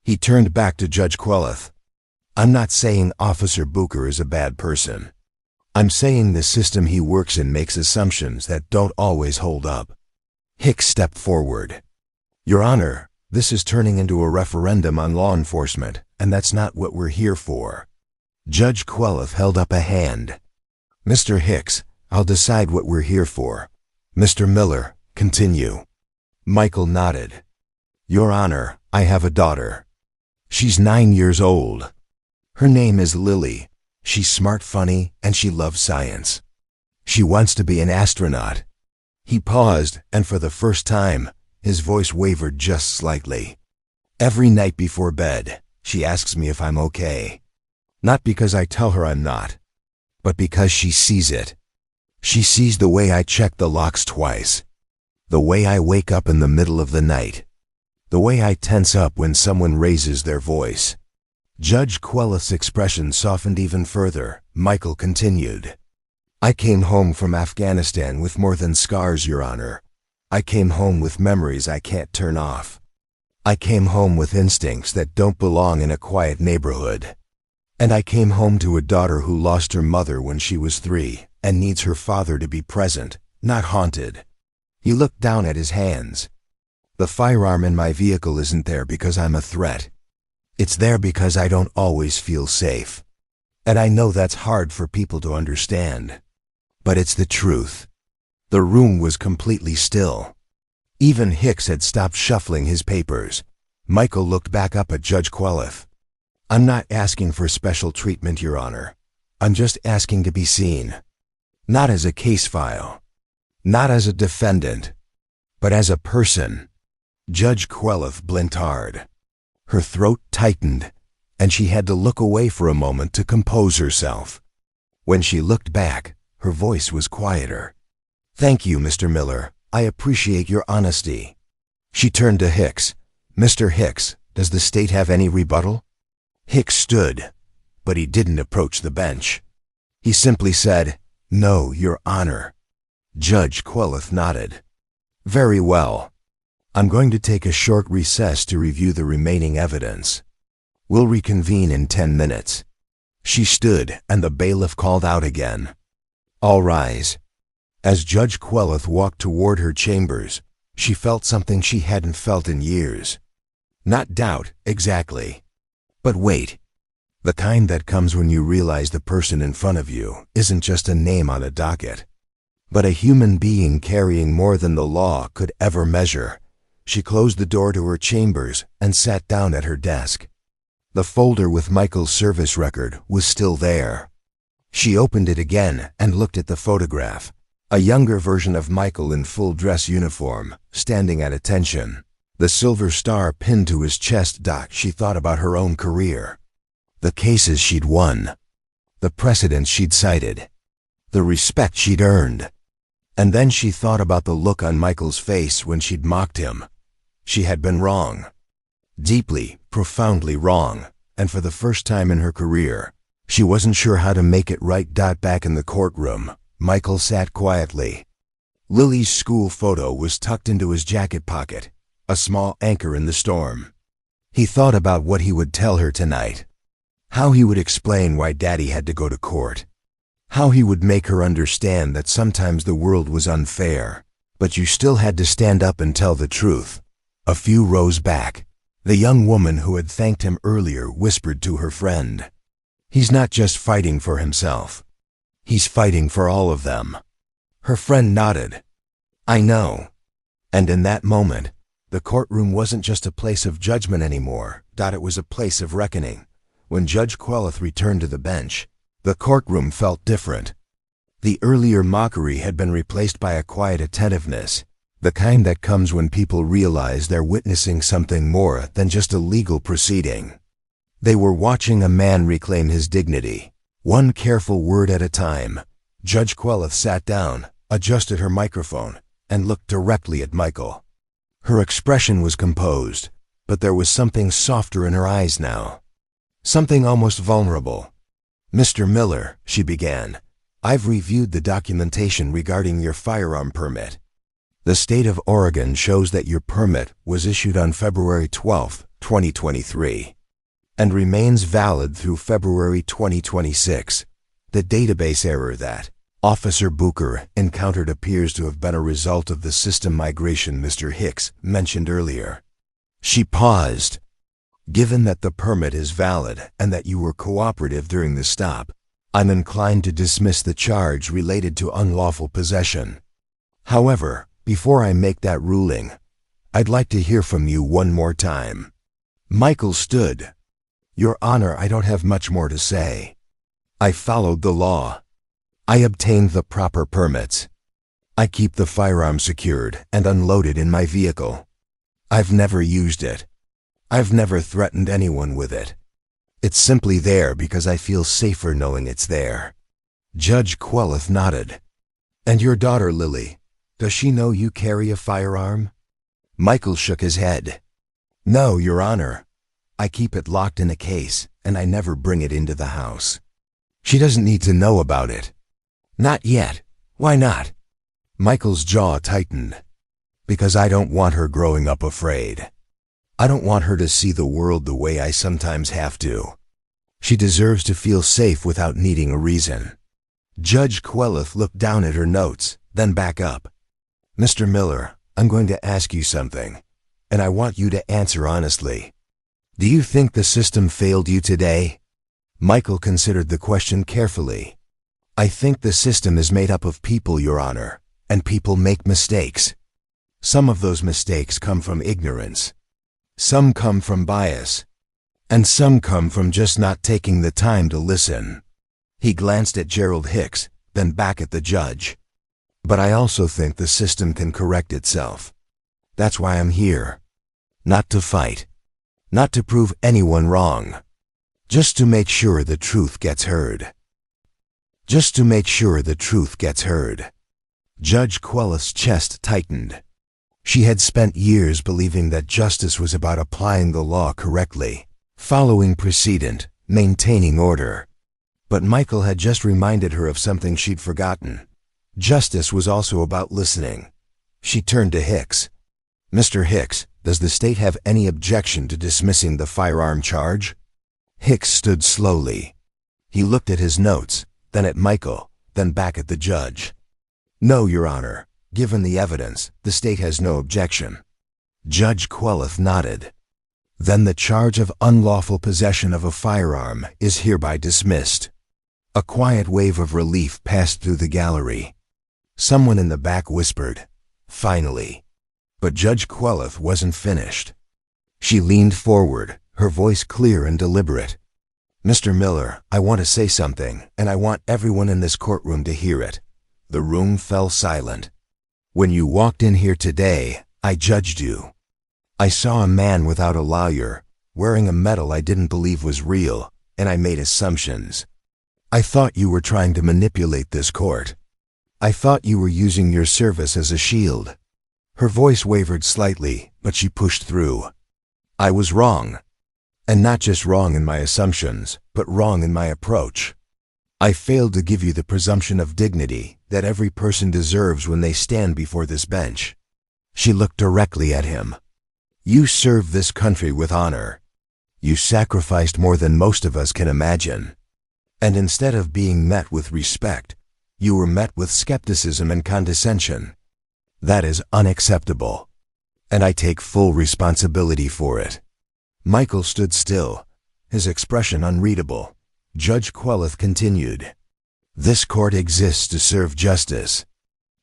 He turned back to Judge Queleth. "I'm not saying Officer Booker is a bad person. I'm saying the system he works in makes assumptions that don't always hold up." Hicks stepped forward. "Your Honor, this is turning into a referendum on law enforcement, and that's not what we're here for." Judge Queleth held up a hand. "Mr. Hicks, I'll decide what we're here for. Mr. Miller, continue." Michael nodded. "Your Honor, I have a daughter. She's 9 years old. Her name is Lily. She's smart, funny, and she loves science. She wants to be an astronaut." He paused, and for the first time, his voice wavered just slightly. "Every night before bed, she asks me if I'm okay. Not because I tell her I'm not, but because she sees it. She sees the way I check the locks twice, the way I wake up in the middle of the night, the way I tense up when someone raises their voice. Judge Queleth's expression softened even further. Michael continued. I came home from Afghanistan with more than scars, Your Honor. I came home with memories I can't turn off. I came home with instincts that don't belong in a quiet neighborhood. And I came home to a daughter who lost her mother when she was 3 and needs her father to be present, not haunted. He looked down at his hands. The firearm in my vehicle isn't there because I'm a threat. It's there because I don't always feel safe. And I know that's hard for people to understand. But it's the truth. The room was completely still. Even Hicks had stopped shuffling his papers. Michael looked back up at Judge Queleth. I'm not asking for special treatment, Your Honor. I'm just asking to be seen. Not as a case file. Not as a defendant. But as a person. Judge Queleth blinked hard. Her throat tightened, and she had to look away for a moment to compose herself. When she looked back, her voice was quieter. Thank you, Mr. Miller. I appreciate your honesty. She turned to Hicks. Mr. Hicks, does the state have any rebuttal? Hicks stood, but he didn't approach the bench. He simply said, No, Your Honor. Judge Queleth nodded. Very well. I'm going to take a short recess to review the remaining evidence. We'll reconvene in 10 minutes. She stood, and the bailiff called out again. All rise. As Judge Queleth walked toward her chambers, she felt something she hadn't felt in years. Not doubt, exactly. But wait. The kind that comes when you realize the person in front of you isn't just a name on a docket, but a human being carrying more than the law could ever measure. She closed the door to her chambers and sat down at her desk. The folder with Michael's service record was still there. She opened it again and looked at the photograph. A younger version of Michael in full dress uniform, standing at attention. The silver star pinned to his chest. She thought about her own career. The cases she'd won. The precedents she'd cited. The respect she'd earned. And then she thought about the look on Michael's face when she'd mocked him. She had been wrong. Deeply, profoundly wrong. And for the first time in her career, she wasn't sure how to make it right. Back in the courtroom, Michael sat quietly. Lily's school photo was tucked into his jacket pocket, a small anchor in the storm. He thought about what he would tell her tonight. How he would explain why Daddy had to go to court. How he would make her understand that sometimes the world was unfair, but you still had to stand up and tell the truth. A few rows back, the young woman who had thanked him earlier whispered to her friend, He's not just fighting for himself. He's fighting for all of them. Her friend nodded. I know. And in that moment, the courtroom wasn't just a place of judgment anymore. It was a place of reckoning. When Judge Queleth returned to the bench, the courtroom felt different. The earlier mockery had been replaced by a quiet attentiveness, the kind that comes when people realize they're witnessing something more than just a legal proceeding. They were watching a man reclaim his dignity, one careful word at a time. Judge Queleth sat down, adjusted her microphone, and looked directly at Michael. Her expression was composed, but there was something softer in her eyes now. Something almost vulnerable. Mr. Miller, she began, I've reviewed the documentation regarding your firearm permit. The state of Oregon shows that your permit was issued on February 12, 2023, and remains valid through February 2026. The database error that Officer Booker encountered appears to have been a result of the system migration Mr. Hicks mentioned earlier. She paused. Given that the permit is valid and that you were cooperative during the stop, I'm inclined to dismiss the charge related to unlawful possession. However, before I make that ruling, I'd like to hear from you one more time. Michael stood. Your Honor, I don't have much more to say. I followed the law. I obtained the proper permits. I keep the firearm secured and unloaded in my vehicle. I've never used it. I've never threatened anyone with it. It's simply there because I feel safer knowing it's there. Judge Queleth nodded. And your daughter, Lily, does she know you carry a firearm? Michael shook his head. No, Your Honor. I keep it locked in a case, and I never bring it into the house. She doesn't need to know about it. Not yet. Why not? Michael's jaw tightened. Because I don't want her growing up afraid. I don't want her to see the world the way I sometimes have to. She deserves to feel safe without needing a reason. Judge Queleth looked down at her notes, then back up. Mr. Miller, I'm going to ask you something, and I want you to answer honestly. Do you think the system failed you today? Michael considered the question carefully. I think the system is made up of people, Your Honor, and people make mistakes. Some of those mistakes come from ignorance. Some come from bias. And some come from just not taking the time to listen. He glanced at Gerald Hicks, then back at the judge. But I also think the system can correct itself. That's why I'm here. Not to fight. Not to prove anyone wrong. Just to make sure the truth gets heard. Just to make sure the truth gets heard. Judge Queleth's chest tightened. She had spent years believing that justice was about applying the law correctly, following precedent, maintaining order. But Michael had just reminded her of something she'd forgotten. Justice was also about listening. She turned to Hicks. Mr. Hicks, does the state have any objection to dismissing the firearm charge? Hicks stood slowly. He looked at his notes, then at Michael, then back at the judge. No, Your Honor. Given the evidence, the state has no objection. Judge Queleth nodded. Then the charge of unlawful possession of a firearm is hereby dismissed. A quiet wave of relief passed through the gallery. Someone in the back whispered, "Finally." But Judge Queleth wasn't finished. She leaned forward, her voice clear and deliberate. Mr. Miller, I want to say something, and I want everyone in this courtroom to hear it. The room fell silent. When you walked in here today, I judged you. I saw a man without a lawyer, wearing a medal I didn't believe was real, and I made assumptions. I thought you were trying to manipulate this court. I thought you were using your service as a shield. Her voice wavered slightly, but she pushed through. I was wrong. And not just wrong in my assumptions, but wrong in my approach. I failed to give you the presumption of dignity that every person deserves when they stand before this bench. She looked directly at him. You served this country with honor. You sacrificed more than most of us can imagine. And instead of being met with respect, you were met with skepticism and condescension. That is unacceptable. And I take full responsibility for it. Michael stood still, his expression unreadable. Judge Queleth continued. This court exists to serve justice.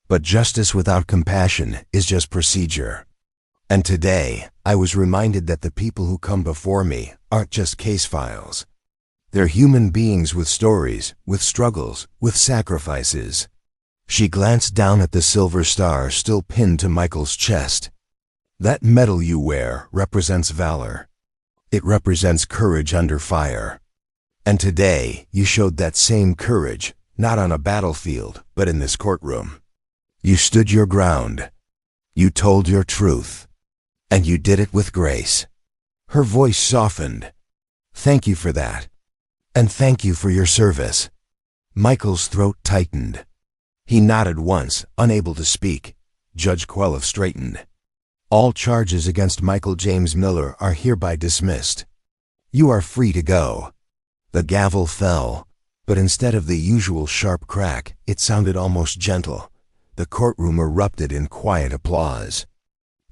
But justice without compassion is just procedure. And today, I was reminded that the people who come before me aren't just case files. They're human beings with stories, with struggles, with sacrifices. She glanced down at the silver star still pinned to Michael's chest. That medal you wear represents valor. It represents courage under fire. And today, you showed that same courage, not on a battlefield, but in this courtroom. You stood your ground. You told your truth. And you did it with grace. Her voice softened. Thank you for that. And thank you for your service. Michael's throat tightened. He nodded once, unable to speak. Judge Queleth straightened. All charges against Michael James Miller are hereby dismissed. You are free to go. The gavel fell, but instead of the usual sharp crack, it sounded almost gentle. The courtroom erupted in quiet applause.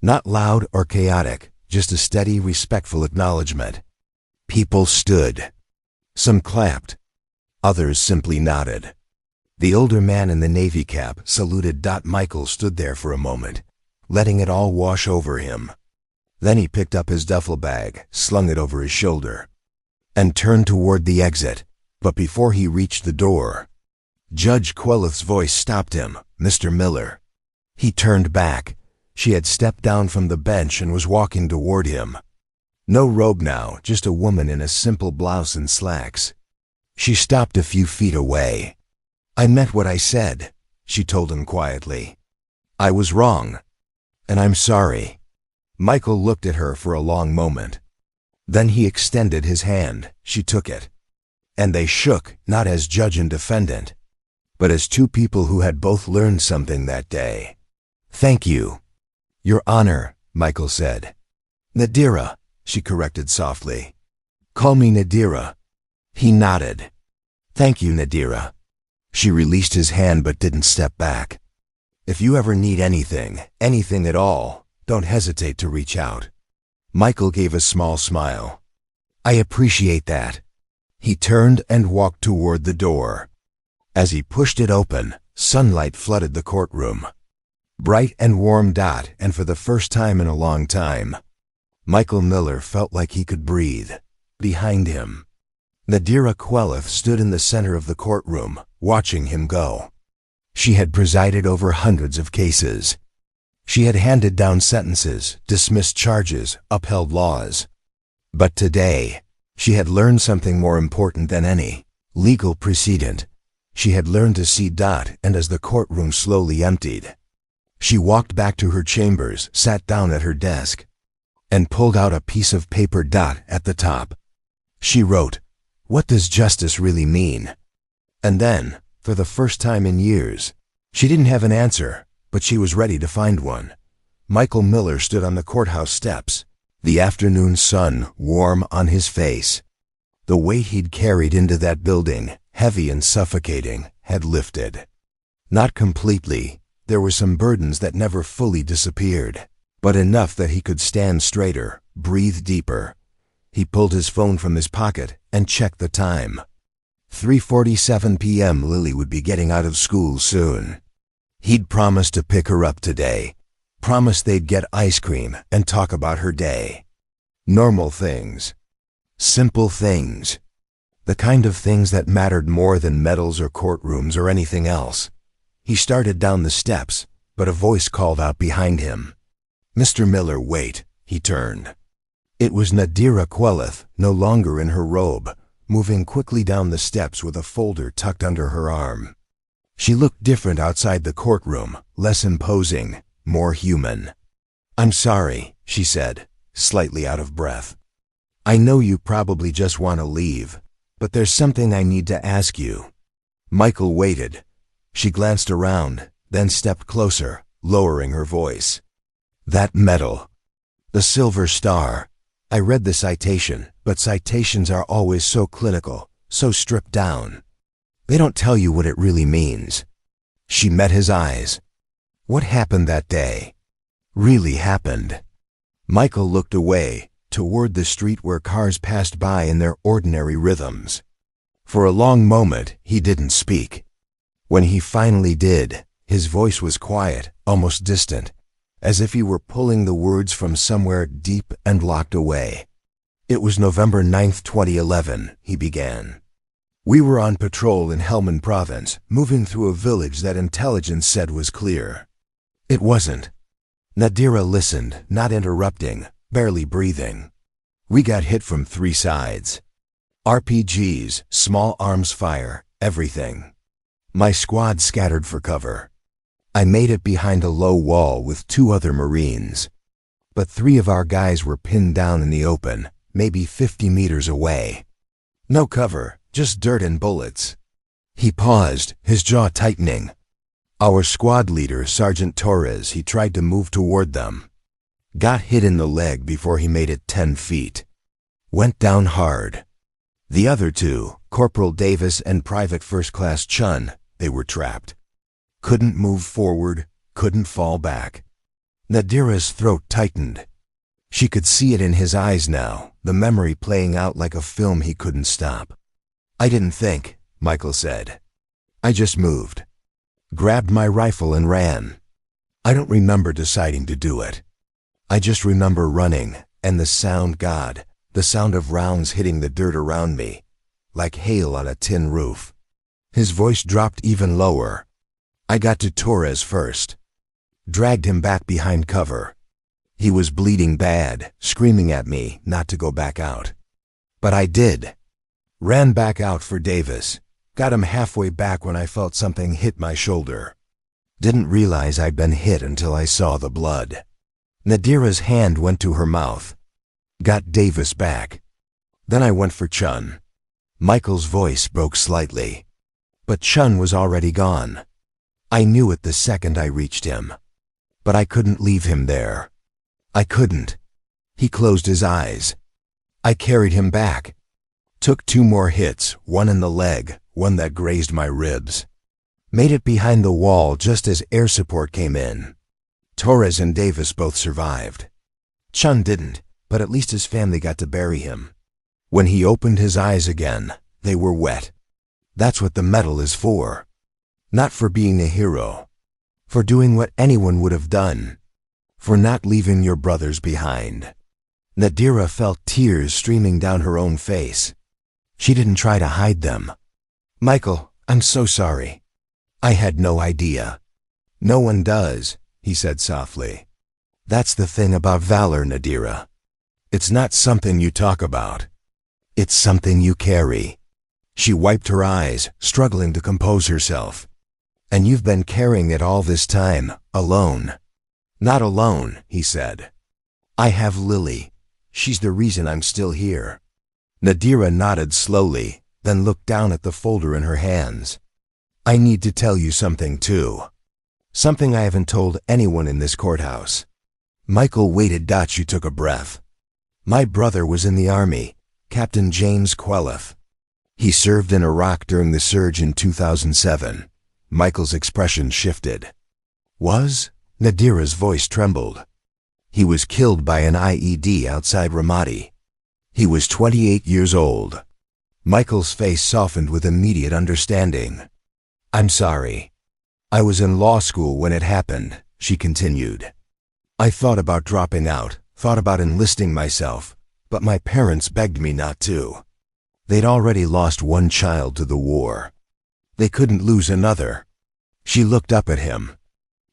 Not loud or chaotic, just a steady, respectful acknowledgement. People stood. Some clapped. Others simply nodded. The older man in the navy cap saluted. Michael stood there for a moment, letting it all wash over him. Then he picked up his duffel bag, slung it over his shoulder, and turned toward the exit. But before he reached the door, Judge Queleth's voice stopped him. Mr. Miller. He turned back. She had stepped down from the bench and was walking toward him. No robe now, just a woman in a simple blouse and slacks. She stopped a few feet away. I meant what I said, she told him quietly. I was wrong. And I'm sorry. Michael looked at her for a long moment. Then he extended his hand. She took it. And they shook, not as judge and defendant, but as two people who had both learned something that day. Thank you. Your Honor, Michael said. Nadira, she corrected softly. Call me Nadira. He nodded. Thank you, Nadira. She released his hand but didn't step back. If you ever need anything at all, don't hesitate to reach out. Michael gave a small smile. I appreciate that. He turned and walked toward the door. As he pushed it open, sunlight flooded the courtroom. Bright and warm dot, and for the first time in a long time, Michael Miller felt like he could breathe. Behind him, Nadira Queleth stood in the center of the courtroom, watching him go. She had presided over hundreds of cases. She had handed down sentences, dismissed charges, upheld laws. But today, she had learned something more important than any legal precedent. She had learned to see Dot, and as the courtroom slowly emptied, she walked back to her chambers, sat down at her desk, and pulled out a piece of paper. Dot at the top. She wrote, "What does justice really mean?" And then, for the first time in years, she didn't have an answer, but she was ready to find one. Michael Miller stood on the courthouse steps, the afternoon sun warm on his face. The weight he'd carried into that building, heavy and suffocating, had lifted. Not completely. There were some burdens that never fully disappeared, but enough that he could stand straighter, breathe deeper. He pulled his phone from his pocket and checked the time. 3:47 p.m. Lily would be getting out of school soon. He'd promised to pick her up today, promised they'd get ice cream and talk about her day. Normal things. Simple things. The kind of things that mattered more than medals or courtrooms or anything else. He started down the steps, but a voice called out behind him. Mr. Miller, wait. He turned. It was Nadira Queleth, no longer in her robe, moving quickly down the steps with a folder tucked under her arm. She looked different outside the courtroom, less imposing, more human. I'm sorry, she said, slightly out of breath. I know you probably just want to leave, but there's something I need to ask you. Michael waited. She glanced around, then stepped closer, lowering her voice. That medal. The Silver Star. I read the citation, but citations are always so clinical, so stripped down. They don't tell you what it really means. She met his eyes. What happened that day? Really happened. Michael looked away, toward the street where cars passed by in their ordinary rhythms. For a long moment, he didn't speak. When he finally did, his voice was quiet, almost distant, as if he were pulling the words from somewhere deep and locked away. It was November 9th, 2011, he began. We were on patrol in Helmand Province, moving through a village that intelligence said was clear. It wasn't. Nadira listened, not interrupting, barely breathing. We got hit from 3 sides. RPGs, small arms fire, everything. My squad scattered for cover. I made it behind a low wall with 2 other Marines. But 3 of our guys were pinned down in the open, maybe 50 meters away. No cover, just dirt and bullets. He paused, his jaw tightening. Our squad leader, Sergeant Torres, he tried to move toward them. Got hit in the leg before he made it 10 feet. Went down hard. The other 2, Corporal Davis and Private First Class Chun, they were trapped. Couldn't move forward, couldn't fall back. Nadira's throat tightened. She could see it in his eyes now, the memory playing out like a film he couldn't stop. I didn't think, Michael said. I just moved. Grabbed my rifle and ran. I don't remember deciding to do it. I just remember running, and the sound, God, the sound of rounds hitting the dirt around me, like hail on a tin roof. His voice dropped even lower. I got to Torres first. Dragged him back behind cover. He was bleeding bad, screaming at me not to go back out. But I did. Ran back out for Davis. Got him halfway back when I felt something hit my shoulder. Didn't realize I'd been hit until I saw the blood. Nadira's hand went to her mouth. Got Davis back. Then I went for Chun. Michael's voice broke slightly. But Chun was already gone. I knew it the second I reached him. But I couldn't leave him there. I couldn't. He closed his eyes. I carried him back. Took 2 more hits, one in the leg, one that grazed my ribs. Made it behind the wall just as air support came in. Torres and Davis both survived. Chun didn't, but at least his family got to bury him. When he opened his eyes again, they were wet. That's what the medal is for. Not for being a hero. For doing what anyone would have done. For not leaving your brothers behind. Nadira felt tears streaming down her own face. She didn't try to hide them. Michael, I'm so sorry. I had no idea. No one does, he said softly. That's the thing about valor, Nadira. It's not something you talk about. It's something you carry. She wiped her eyes, struggling to compose herself. And you've been carrying it all this time, alone. Not alone, he said. I have Lily. She's the reason I'm still here. Nadira nodded slowly, then looked down at the folder in her hands. I need to tell you something too. Something I haven't told anyone in this courthouse. Michael waited. She took a breath. My brother was in the army, Captain James Queleth. He served in Iraq during the surge in 2007. Michael's expression shifted. Was? Nadira's voice trembled. He was killed by an IED outside Ramadi. He was 28 years old. Michael's face softened with immediate understanding. I'm sorry. I was in law school when it happened, she continued. I thought about dropping out, thought about enlisting myself, but my parents begged me not to. They'd already lost 1 child to the war. They couldn't lose another. She looked up at him.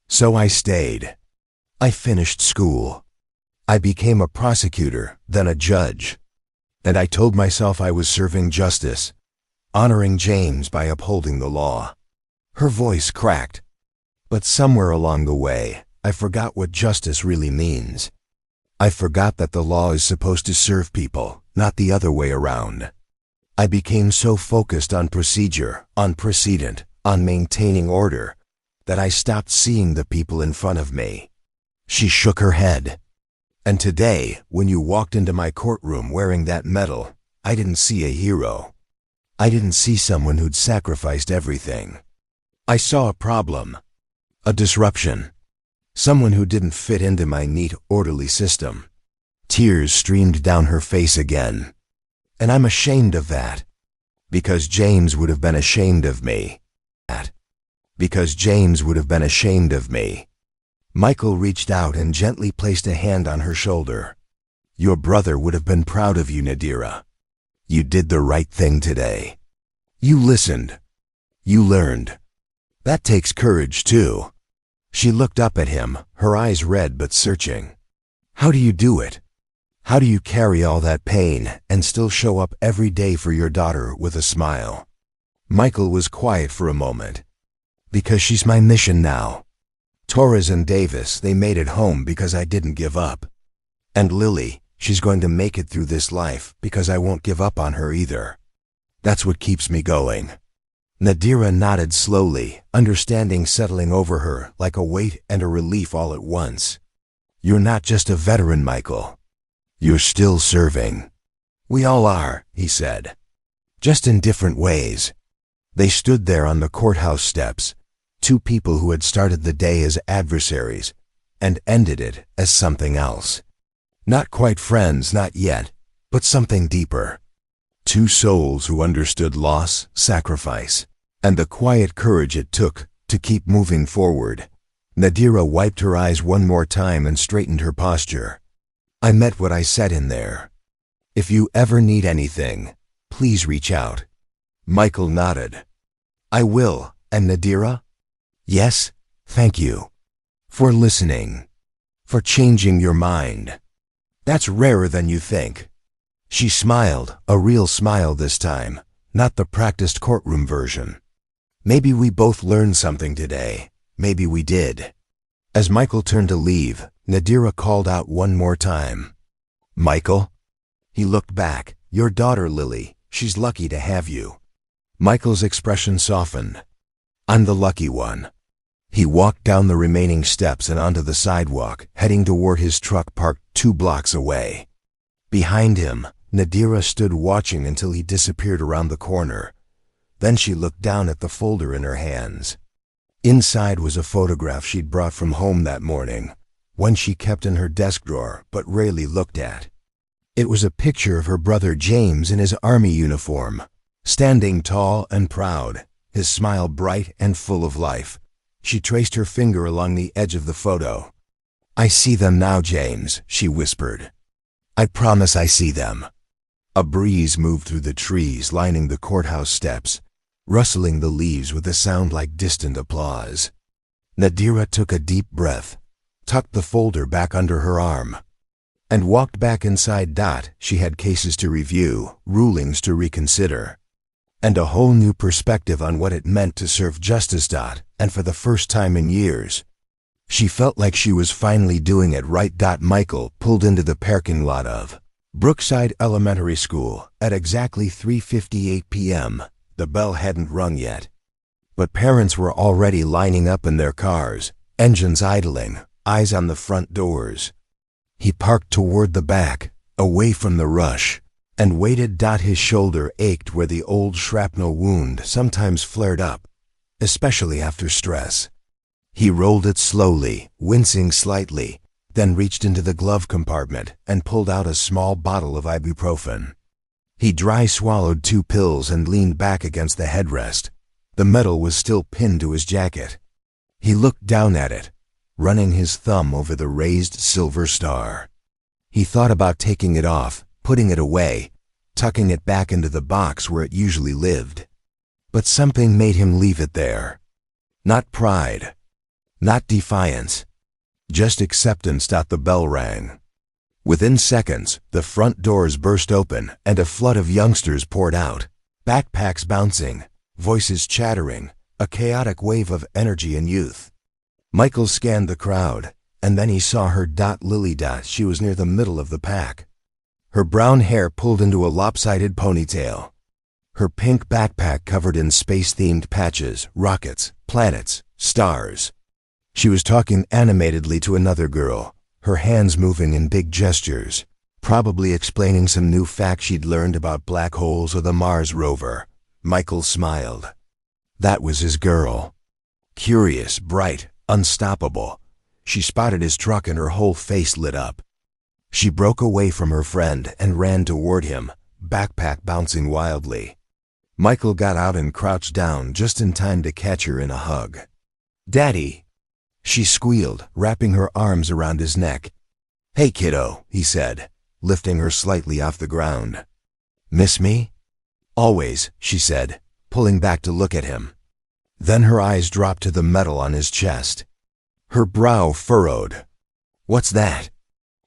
So I stayed. I finished school. I became a prosecutor, then a judge. And I told myself I was serving justice, honoring James by upholding the law. Her voice cracked. But somewhere along the way, I forgot what justice really means. I forgot that the law is supposed to serve people, not the other way around. I became so focused on procedure, on precedent, on maintaining order, that I stopped seeing the people in front of me. She shook her head. And today, when you walked into my courtroom wearing that medal, I didn't see a hero. I didn't see someone who'd sacrificed everything. I saw a problem, a disruption, someone who didn't fit into my neat, orderly system. Tears streamed down her face again. And I'm ashamed of that. Because James would have been ashamed of me. Because James would have been ashamed of me. Michael reached out and gently placed a hand on her shoulder. Your brother would have been proud of you, Nadira. You did the right thing today. You listened. You learned. That takes courage, too. She looked up at him, her eyes red but searching. How do you do it? How do you carry all that pain and still show up every day for your daughter with a smile? Michael was quiet for a moment. Because she's my mission now. Torres and Davis, they made it home because I didn't give up. And Lily, she's going to make it through this life because I won't give up on her either. That's what keeps me going. Nadira nodded slowly, understanding settling over her like a weight and a relief all at once. You're not just a veteran, Michael. You're still serving. We all are, he said. Just in different ways. They stood there on the courthouse steps, 2 people who had started the day as adversaries and ended it as something else. Not quite friends, not yet, but something deeper. 2 souls who understood loss, sacrifice, and the quiet courage it took to keep moving forward. Nadira wiped her eyes one more time and straightened her posture. I meant what I said in there. If you ever need anything, please reach out. Michael nodded. I will. And Nadira? Yes, thank you. For listening. For changing your mind. That's rarer than you think. She smiled, a real smile this time, not the practiced courtroom version. Maybe we both learned something today. Maybe we did. As Michael turned to leave, Nadira called out one more time. Michael? He looked back. Your daughter, Lily. She's lucky to have you. Michael's expression softened. I'm the lucky one. He walked down the remaining steps and onto the sidewalk, heading toward his truck parked 2 blocks away. Behind him, Nadira stood watching until he disappeared around the corner. Then she looked down at the folder in her hands. Inside was a photograph she'd brought from home that morning, one she kept in her desk drawer but rarely looked at. It was a picture of her brother James in his army uniform, standing tall and proud, his smile bright and full of life. She traced her finger along the edge of the photo. I see them now, James, she whispered. I promise I see them. A breeze moved through the trees lining the courthouse steps, rustling the leaves with a sound like distant applause. Nadira took a deep breath, tucked the folder back under her arm, and walked back inside. She had cases to review, rulings to reconsider, and a whole new perspective on what it meant to serve justice. And for the first time in years, she felt like she was finally doing it right. Michael pulled into the parking lot of Brookside Elementary School at exactly 3:58 p.m. The bell hadn't rung yet, but parents were already lining up in their cars, engines idling, eyes on the front doors. He parked toward the back, away from the rush, and waited. His shoulder ached where the old shrapnel wound sometimes flared up, especially after stress. He rolled it slowly, wincing slightly, then reached into the glove compartment and pulled out a small bottle of ibuprofen. He dry swallowed 2 pills and leaned back against the headrest. The metal was still pinned to his jacket. He looked down at it, running his thumb over the raised silver star. He thought about taking it off, putting it away, tucking it back into the box where it usually lived. But something made him leave it there. Not pride, not defiance, just acceptance. The bell rang. Within seconds, the front doors burst open and a flood of youngsters poured out, backpacks bouncing, voices chattering, a chaotic wave of energy and youth. Michael scanned the crowd, and then he saw her. Lily. She was near the middle of the pack. Her brown hair pulled into a lopsided ponytail. Her pink backpack covered in space-themed patches, rockets, planets, stars. She was talking animatedly to another girl, her hands moving in big gestures, probably explaining some new fact she'd learned about black holes or the Mars rover. Michael smiled. That was his girl. Curious, bright, unstoppable. She spotted his truck and her whole face lit up. She broke away from her friend and ran toward him, backpack bouncing wildly. Michael got out and crouched down just in time to catch her in a hug. Daddy! She squealed, wrapping her arms around his neck. Hey, kiddo, he said, lifting her slightly off the ground. Miss me? Always, she said, pulling back to look at him. Then her eyes dropped to the metal on his chest. Her brow furrowed. What's that?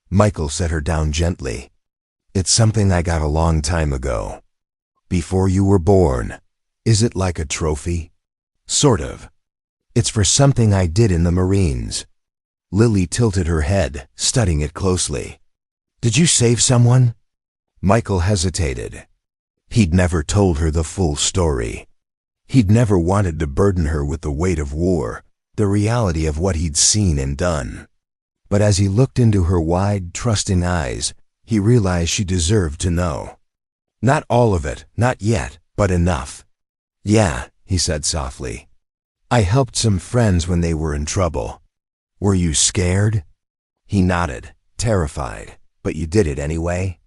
Michael set her down gently. It's something I got a long time ago. Before you were born. Is it like a trophy? Sort of. It's for something I did in the Marines. Lily tilted her head, studying it closely. Did you save someone? Michael hesitated. He'd never told her the full story. He'd never wanted to burden her with the weight of war, the reality of what he'd seen and done. But as he looked into her wide, trusting eyes, he realized she deserved to know. Not all of it, not yet, but enough. Yeah, he said softly. I helped some friends when they were in trouble. Were you scared? He nodded, terrified. But you did it anyway?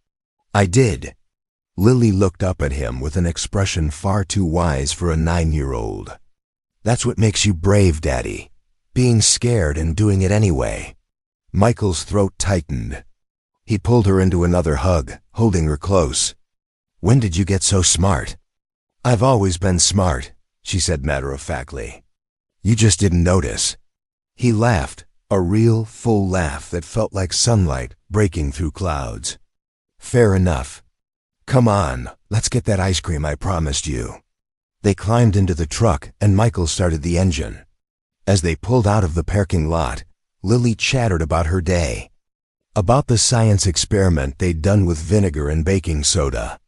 I did. Lily looked up at him with an expression far too wise for a 9-year-old. That's what makes you brave, Daddy. Being scared and doing it anyway. Michael's throat tightened. He pulled her into another hug, holding her close. When did you get so smart? I've always been smart, she said matter-of-factly. You just didn't notice. He laughed, a real, full laugh that felt like sunlight breaking through clouds. Fair enough. Come on, let's get that ice cream I promised you. They climbed into the truck and Michael started the engine. As they pulled out of the parking lot, Lily chattered about her day. About the science experiment they'd done with vinegar and baking soda.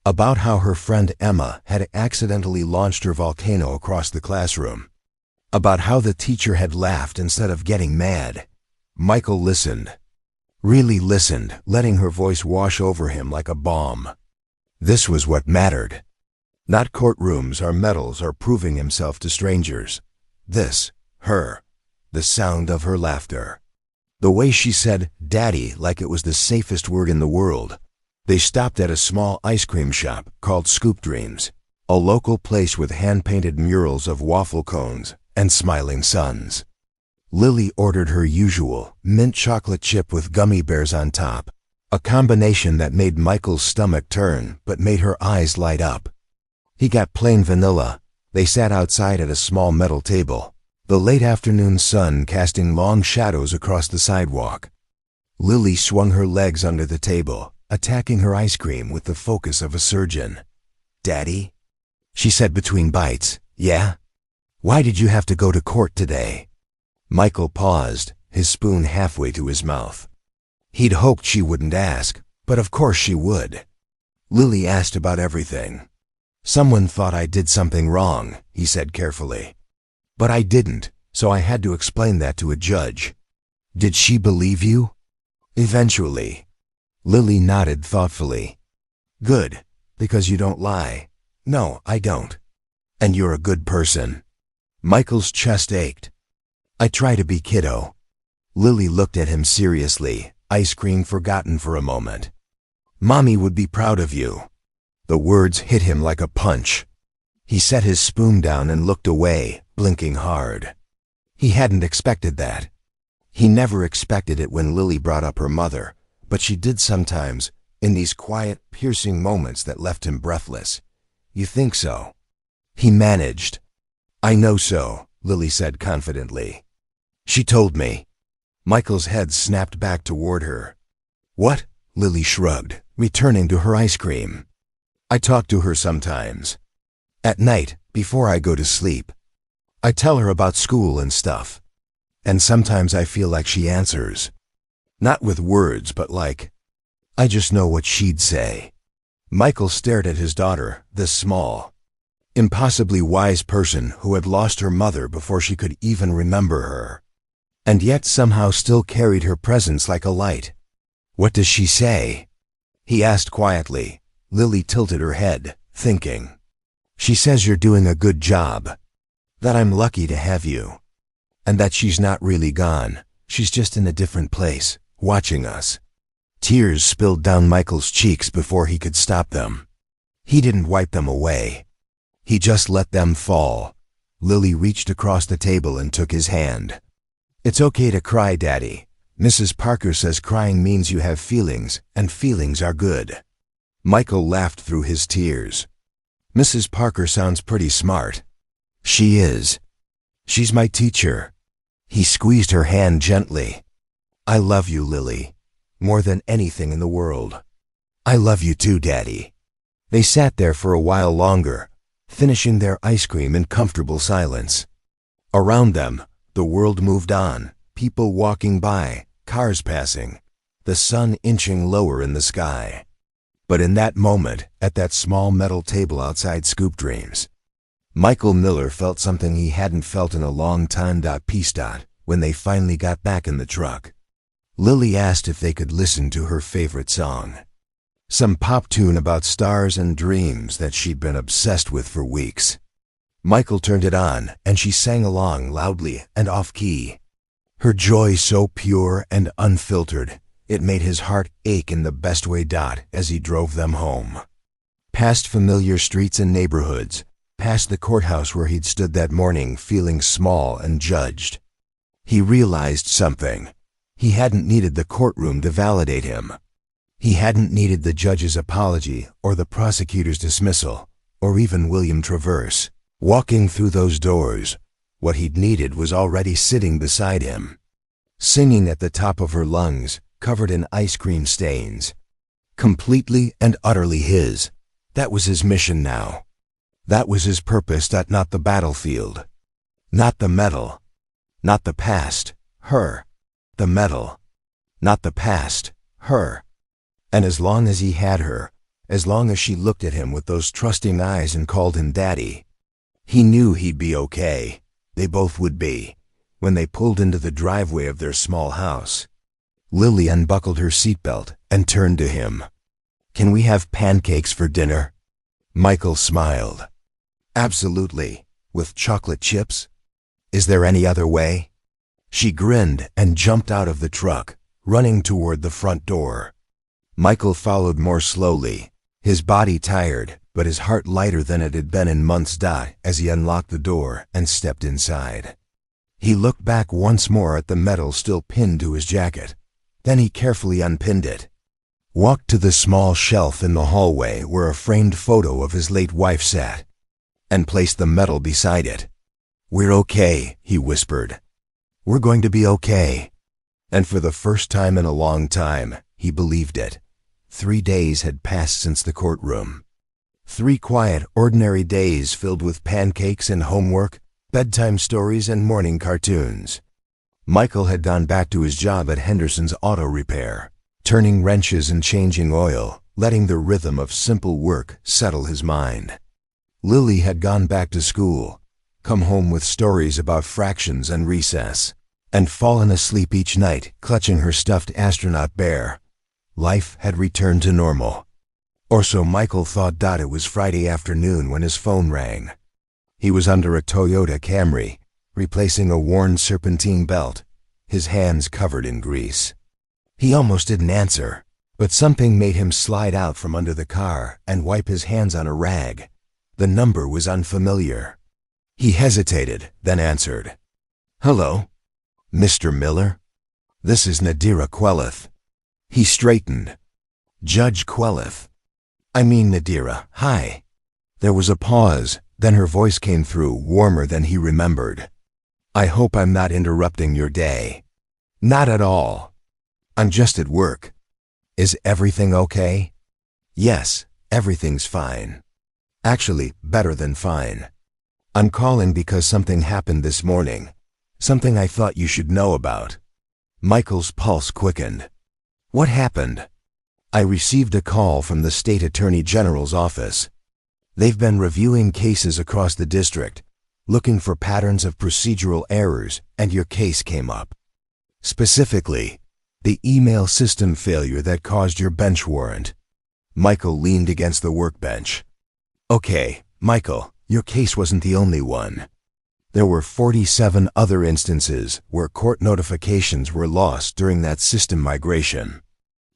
About how her friend Emma had accidentally launched her volcano across the classroom. About how the teacher had laughed instead of getting mad. Michael listened. Really listened, letting her voice wash over him like a balm. This was what mattered. Not courtrooms or medals or proving himself to strangers. This, her, the sound of her laughter. The way she said "daddy" like it was the safest word in the world. They stopped at a small ice cream shop called Scoop Dreams, a local place with hand-painted murals of waffle cones and smiling suns. Lily ordered her usual mint chocolate chip with gummy bears on top, a combination that made Michael's stomach turn but made her eyes light up. He got plain vanilla. They sat outside at a small metal table, the late afternoon sun casting long shadows across the sidewalk. Lily swung her legs under the table, attacking her ice cream with the focus of a surgeon. "Daddy?" she said between bites. "Yeah? Why did you have to go to court today?" Michael paused, his spoon halfway to his mouth. He'd hoped she wouldn't ask, but of course she would. Lily asked about everything. "Someone thought I did something wrong," he said carefully. "But I didn't, so I had to explain that to a judge." "Did she believe you?" "Eventually." Lily nodded thoughtfully. "Good, because you don't lie." "No, I don't." "And you're a good person." Michael's chest ached. "I try to be, kiddo." Lily looked at him seriously, ice cream forgotten for a moment. "Mommy would be proud of you." The words hit him like a punch. He set his spoon down and looked away, blinking hard. He hadn't expected that. He never expected it when Lily brought up her mother, but she did sometimes, in these quiet, piercing moments that left him breathless. "You think so?" He managed. "I know so," Lily said confidently. "She told me." Michael's head snapped back toward her. "What?" Lily shrugged, returning to her ice cream. "I talk to her sometimes. At night, before I go to sleep. I tell her about school and stuff. And sometimes I feel like she answers. Not with words, but like, I just know what she'd say." Michael stared at his daughter, this small, impossibly wise person who had lost her mother before she could even remember her, and yet somehow still carried her presence like a light. "What does she say?" he asked quietly. Lily tilted her head, thinking. "She says you're doing a good job. That I'm lucky to have you. And that she's not really gone. She's just in a different place, watching us." Tears spilled down Michael's cheeks before he could stop them. He didn't wipe them away. He just let them fall. Lily reached across the table and took his hand. "It's okay to cry, Daddy. Mrs. Parker says crying means you have feelings, and feelings are good." Michael laughed through his tears. "Mrs. Parker sounds pretty smart." "She is. She's my teacher." He squeezed her hand gently. "I love you, Lily, more than anything in the world." "I love you too, Daddy." They sat there for a while longer, finishing their ice cream in comfortable silence. Around them, the world moved on, people walking by, cars passing, the sun inching lower in the sky. But in that moment, at that small metal table outside Scoop Dreams, Michael Miller felt something he hadn't felt in a long time. Peace. When they finally got back in the truck, Lily asked if they could listen to her favorite song. Some pop tune about stars and dreams that she'd been obsessed with for weeks. Michael turned it on, and she sang along loudly and off-key. Her joy so pure and unfiltered, it made his heart ache in the best way. As he drove them home. Past familiar streets and neighborhoods, past the courthouse where he'd stood that morning feeling small and judged. He realized something. He hadn't needed the courtroom to validate him. He hadn't needed the judge's apology or the prosecutor's dismissal, or even William Traverse walking through those doors. What he'd needed was already sitting beside him, singing at the top of her lungs, covered in ice cream stains. Completely and utterly his. That was his mission now. That was his purpose. Not the battlefield. Not the medal. Not the past, her. The medal. Not the past, her. And as long as he had her, as long as she looked at him with those trusting eyes and called him Daddy, he knew he'd be okay. They both would be. When they pulled into the driveway of their small house, Lily unbuckled her seatbelt and turned to him. "Can we have pancakes for dinner?" Michael smiled. "Absolutely. With chocolate chips? Is there any other way?" She grinned and jumped out of the truck, running toward the front door. Michael followed more slowly, his body tired, but his heart lighter than it had been in months as he unlocked the door and stepped inside. He looked back once more at the medal still pinned to his jacket. Then he carefully unpinned it, walked to the small shelf in the hallway where a framed photo of his late wife sat, and placed the medal beside it. "We're okay," he whispered. "We're going to be okay." And for the first time in a long time, he believed it. 3 days had passed since the courtroom. 3 quiet, ordinary days filled with pancakes and homework, bedtime stories and morning cartoons. Michael had gone back to his job at Henderson's Auto Repair, turning wrenches and changing oil, letting the rhythm of simple work settle his mind. Lily had gone back to school, come home with stories about fractions and recess, and fallen asleep each night clutching her stuffed astronaut bear. Life had returned to normal. Or so Michael thought. It was Friday afternoon when his phone rang. He was under a Toyota Camry, replacing a worn serpentine belt, his hands covered in grease. He almost didn't answer, but something made him slide out from under the car and wipe his hands on a rag. The number was unfamiliar. He hesitated, then answered. "Hello? Mr. Miller? This is Nadira Queleth." He straightened. "Judge Queleth. I mean Nadira, hi." There was a pause, then her voice came through, warmer than he remembered. "I hope I'm not interrupting your day." "Not at all. I'm just at work." "Is everything okay?" "Yes, everything's fine. Actually, better than fine. I'm calling because something happened this morning. Something I thought you should know about." Michael's pulse quickened. "What happened?" "I received a call from the State Attorney General's office. They've been reviewing cases across the district, looking for patterns of procedural errors, and your case came up. Specifically, the email system failure that caused your bench warrant." Michael leaned against the workbench. "Okay, Michael, your case wasn't the only one. There were 47 other instances where court notifications were lost during that system migration.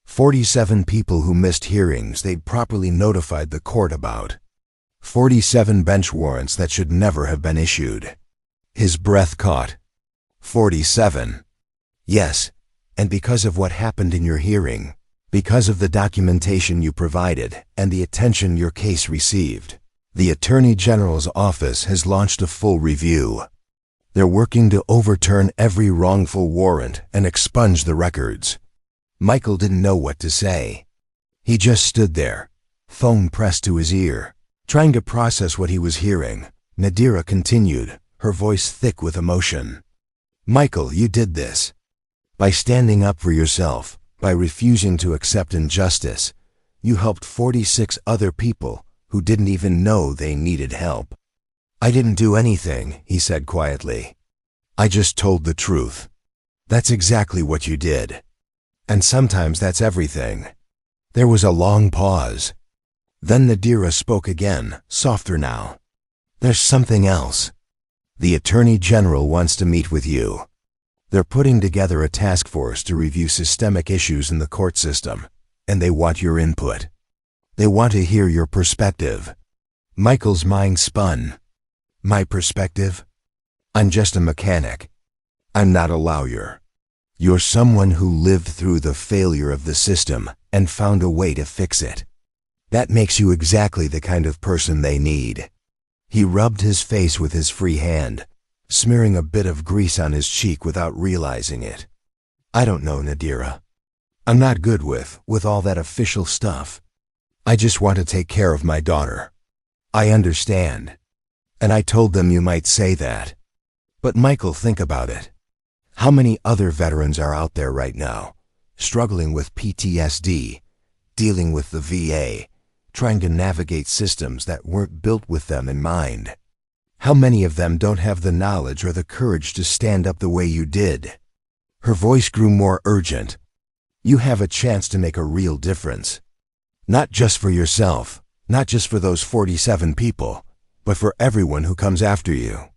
47 people who missed hearings they'd properly notified the court about. 47 bench warrants that should never have been issued." His breath caught. 47. "Yes, and because of what happened in your hearing, because of the documentation you provided and the attention your case received, the Attorney General's office has launched a full review. They're working to overturn every wrongful warrant and expunge the records." Michael didn't know what to say. He just stood there, phone pressed to his ear, trying to process what he was hearing. Nadira continued, her voice thick with emotion. "Michael, you did this. By standing up for yourself, by refusing to accept injustice, you helped 46 other people who didn't even know they needed help." "I didn't do anything," he said quietly. "I just told the truth. That's exactly what you did. And sometimes that's everything." There was a long pause. Then Nadira spoke again, softer now. "There's something else. The Attorney General wants to meet with you. They're putting together a task force to review systemic issues in the court system, and they want your input. They want to hear your perspective." Michael's mind spun. "My perspective? I'm just a mechanic. I'm not a lawyer. You're someone who lived through the failure of the system and found a way to fix it. That makes you exactly the kind of person they need." He rubbed his face with his free hand, smearing a bit of grease on his cheek without realizing it. "I don't know, Nadira. I'm not good with all that official stuff. I just want to take care of my daughter. I understand. And I told them you might say that. But Michael, think about it. How many other veterans are out there right now, struggling with PTSD, dealing with the VA, trying to navigate systems that weren't built with them in mind? How many of them don't have the knowledge or the courage to stand up the way you did? Her voice grew more urgent. You have a chance to make a real difference. Not just for yourself, not just for those 47 people, but for everyone who comes after you.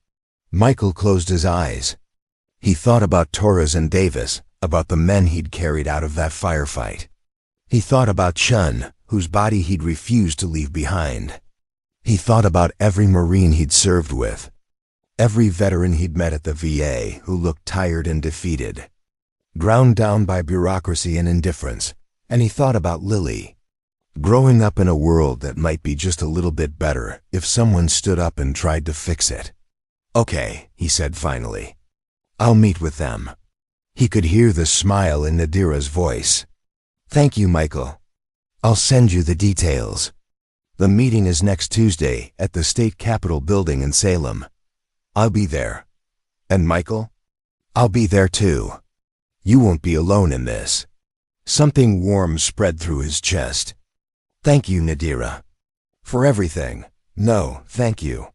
Michael closed his eyes. He thought about Torres and Davis, about the men he'd carried out of that firefight. He thought about Chun, whose body he'd refused to leave behind. He thought about every Marine he'd served with, every veteran he'd met at the VA who looked tired and defeated, ground down by bureaucracy and indifference, and he thought about Lily, growing up in a world that might be just a little bit better if someone stood up and tried to fix it. "Okay," he said finally. "I'll meet with them." He could hear the smile in Nadira's voice. "Thank you, Michael. I'll send you the details. The meeting is next Tuesday at the State Capitol building in Salem. I'll be there. And Michael? I'll be there too. You won't be alone in this." Something warm spread through his chest. "Thank you, Nadira. For everything. No, thank you."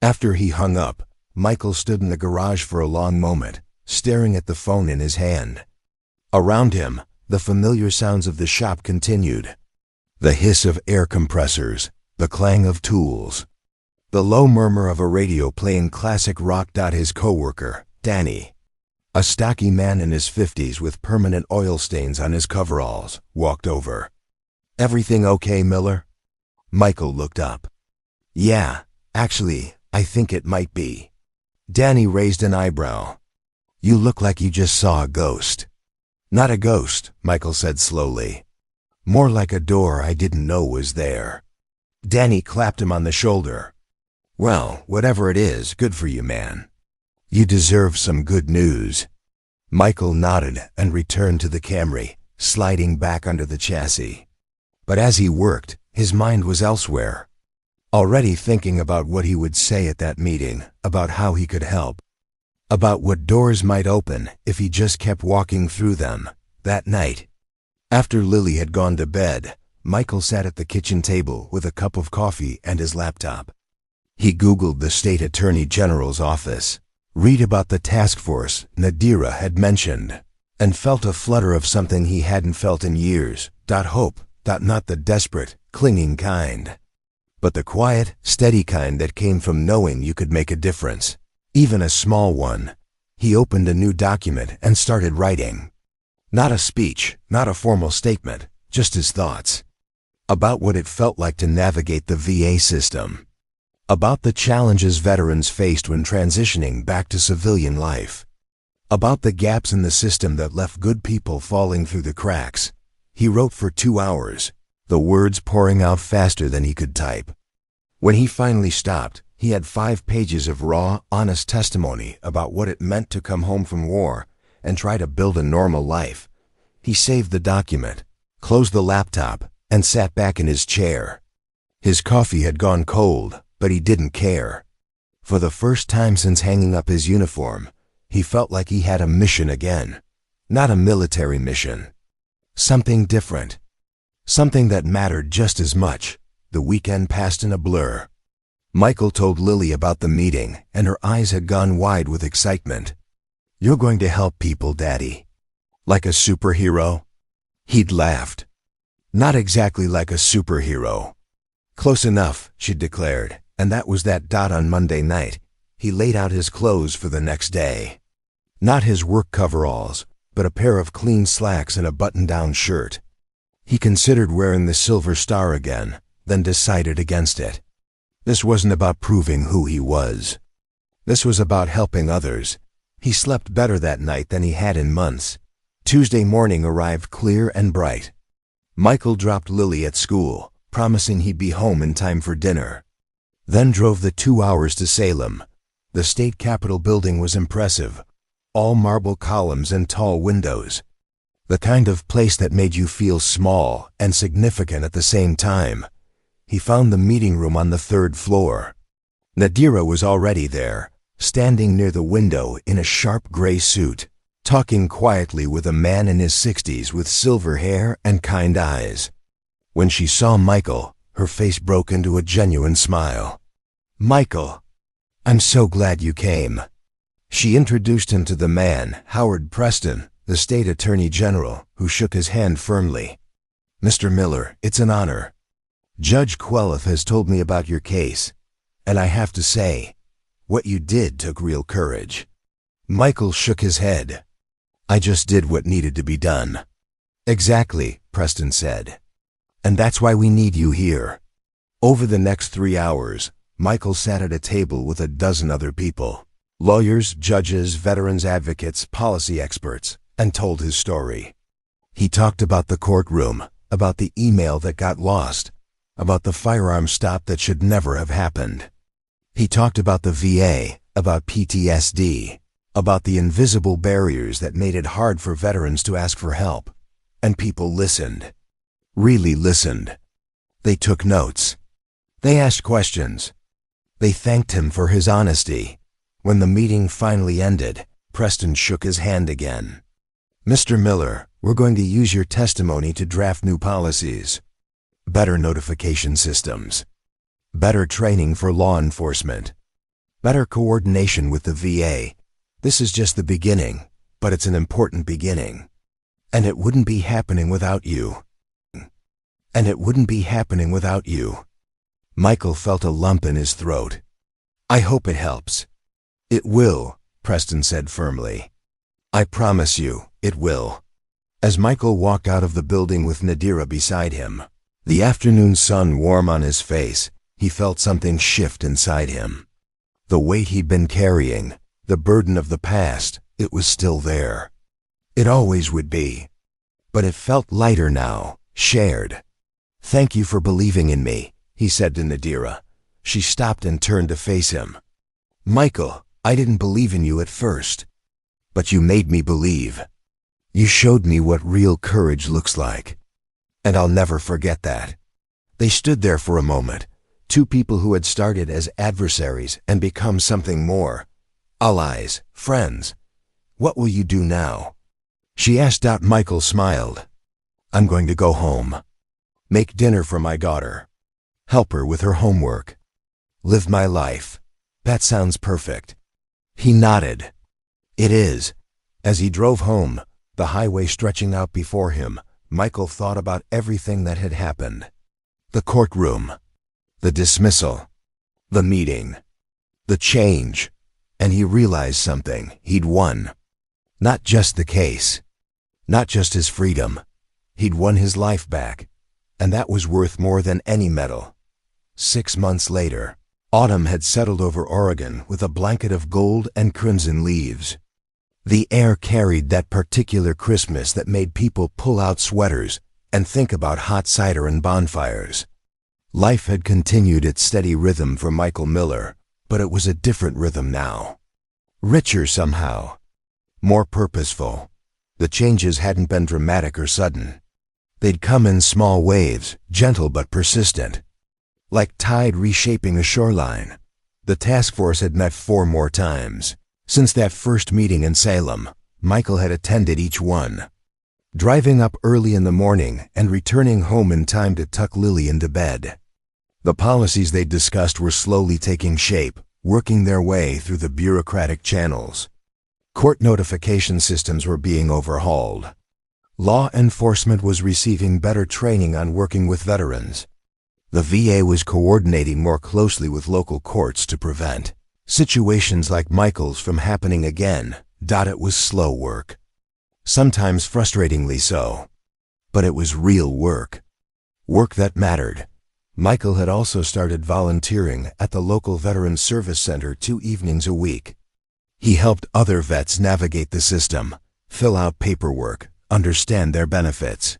After he hung up, Michael stood in the garage for a long moment, staring at the phone in his hand. Around him, the familiar sounds of the shop continued. The hiss of air compressors, the clang of tools, the low murmur of a radio playing classic rock. His coworker, Danny, a stocky man in his 50s with permanent oil stains on his coveralls, walked over. "Everything okay, Miller?" Michael looked up. "Yeah, actually, I think it might be." Danny raised an eyebrow. "You look like you just saw a ghost." "Not a ghost," Michael said slowly. "More like a door I didn't know was there." Danny clapped him on the shoulder. "Well, whatever it is, good for you, man. You deserve some good news." Michael nodded and returned to the Camry, sliding back under the chassis. But as he worked, his mind was elsewhere. Already thinking about what he would say at that meeting, about how he could help, about what doors might open if he just kept walking through them. That night, after Lily had gone to bed, Michael sat at the kitchen table with a cup of coffee and his laptop. He Googled the state attorney general's office, read about the task force Nadira had mentioned, and felt a flutter of something he hadn't felt in years. Hope, not the desperate, clinging kind, but the quiet, steady kind that came from knowing you could make a difference, even a small one. He opened a new document and started writing. Not a speech, not a formal statement, just his thoughts. About what it felt like to navigate the VA system. About the challenges veterans faced when transitioning back to civilian life. About the gaps in the system that left good people falling through the cracks. He wrote for 2 hours, the words pouring out faster than he could type. When he finally stopped, he had 5 pages of raw, honest testimony about what it meant to come home from war and try to build a normal life. He saved the document, closed the laptop, and sat back in his chair. His coffee had gone cold, but he didn't care. For the first time since hanging up his uniform, he felt like he had a mission again. Not a military mission. Something different. Something that mattered just as much. The weekend passed in a blur. Michael told Lily about the meeting, and her eyes had gone wide with excitement. "You're going to help people, Daddy. Like a superhero?" He'd laughed. "Not exactly like a superhero." "Close enough," she declared, and that was that. On Monday night, he laid out his clothes for the next day. Not his work coveralls, but a pair of clean slacks and a button-down shirt. He considered wearing the Silver Star again, then decided against it. This wasn't about proving who he was. This was about helping others. He slept better that night than he had in months. Tuesday morning arrived clear and bright. Michael dropped Lily at school, promising he'd be home in time for dinner. Then drove the 2 hours to Salem. The state capitol building was impressive. All marble columns and tall windows. The kind of place that made you feel small and significant at the same time. He found the meeting room on the 3rd floor. Nadira was already there, standing near the window in a sharp gray suit, talking quietly with a man in his 60s with silver hair and kind eyes. When she saw Michael, her face broke into a genuine smile. "Michael, I'm so glad you came." She introduced him to the man, Howard Preston, the state attorney general, who shook his hand firmly. "Mr. Miller, it's an honor. Judge Queleth has told me about your case, and I have to say, what you did took real courage." Michael shook his head. "I just did what needed to be done." "Exactly," Preston said. "And that's why we need you here." Over the next 3 hours, Michael sat at a table with a dozen other people, lawyers, judges, veterans advocates, policy experts, and told his story. He talked about the courtroom, about the email that got lost, about the firearm stop that should never have happened. He talked about the VA, about PTSD, about the invisible barriers that made it hard for veterans to ask for help. And people listened. Really listened. They took notes. They asked questions. They thanked him for his honesty. When the meeting finally ended, Preston shook his hand again. "Mr. Miller, we're going to use your testimony to draft new policies. Better notification systems. Better training for law enforcement. Better coordination with the VA. This is just the beginning, but it's an important beginning. And it wouldn't be happening without you. And it wouldn't be happening without you." Michael felt a lump in his throat. "I hope it helps." "It will," Preston said firmly. "I promise you, it will." As Michael walked out of the building with Nadira beside him, the afternoon sun warm on his face, he felt something shift inside him. The weight he'd been carrying, the burden of the past, it was still there. It always would be. But it felt lighter now, shared. "Thank you for believing in me," he said to Nadira. She stopped and turned to face him. "Michael, I didn't believe in you at first. But you made me believe. You showed me what real courage looks like. And I'll never forget that." They stood there for a moment, two people who had started as adversaries and become something more. Allies, friends. "What will you do now?" she asked. Michael smiled. "I'm going to go home. Make dinner for my daughter. Help her with her homework. Live my life. That sounds perfect." He nodded. "It is." As he drove home, the highway stretching out before him, Michael thought about everything that had happened. The courtroom, the dismissal, the meeting, the change, and he realized something. He'd won. Not just the case, not just his freedom. He'd won his life back, and that was worth more than any medal. 6 months later, autumn had settled over Oregon with a blanket of gold and crimson leaves. The air carried that particular Christmas that made people pull out sweaters and think about hot cider and bonfires. Life had continued its steady rhythm for Michael Miller, but it was a different rhythm now. Richer somehow. More purposeful. The changes hadn't been dramatic or sudden. They'd come in small waves, gentle but persistent. Like tide reshaping a shoreline. The task force had met 4 more times. Since that first meeting in Salem, Michael had attended each one. Driving up early in the morning and returning home in time to tuck Lily into bed. The policies they'd discussed were slowly taking shape, working their way through the bureaucratic channels. Court notification systems were being overhauled. Law enforcement was receiving better training on working with veterans. The VA was coordinating more closely with local courts to prevent situations like Michael's from happening again. It was slow work. Sometimes frustratingly so. But it was real work. Work that mattered. Michael had also started volunteering at the local Veterans Service Center 2 evenings a week. He helped other vets navigate the system, fill out paperwork, understand their benefits.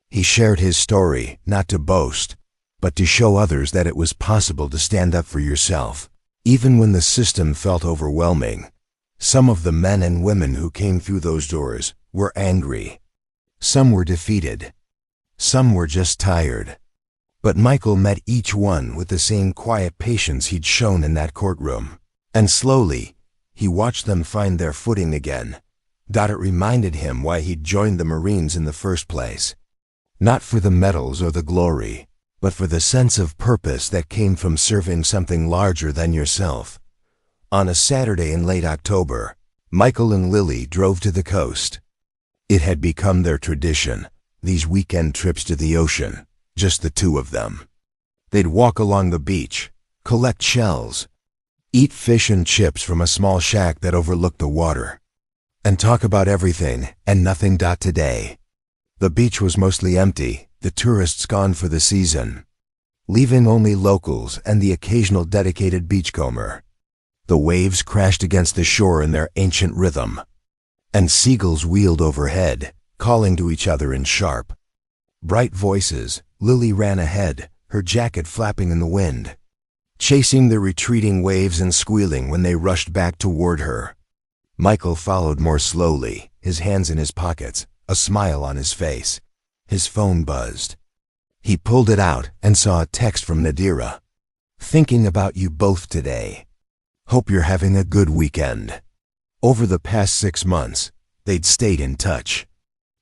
He shared his story, not to boast, but to show others that it was possible to stand up for yourself. Even when the system felt overwhelming, some of the men and women who came through those doors were angry. Some were defeated. Some were just tired. But Michael met each one with the same quiet patience he'd shown in that courtroom. And slowly, he watched them find their footing again, Dot, it reminded him why he'd joined the Marines in the first place. Not for the medals or the glory, but for the sense of purpose that came from serving something larger than yourself. On a Saturday in late October, Michael and Lily drove to the coast. It had become their tradition, these weekend trips to the ocean, just the two of them. They'd walk along the beach, collect shells, eat fish and chips from a small shack that overlooked the water, and talk about everything and nothing. Today, the beach was mostly empty, the tourists gone for the season, leaving only locals and the occasional dedicated beachcomber. The waves crashed against the shore in their ancient rhythm, and seagulls wheeled overhead, calling to each other in sharp, bright voices. Lily ran ahead, her jacket flapping in the wind, chasing the retreating waves and squealing when they rushed back toward her. Michael followed more slowly, his hands in his pockets, a smile on his face. His phone buzzed. He pulled it out and saw a text from Nadira. "Thinking about you both today. Hope you're having a good weekend." Over the past 6 months, they'd stayed in touch.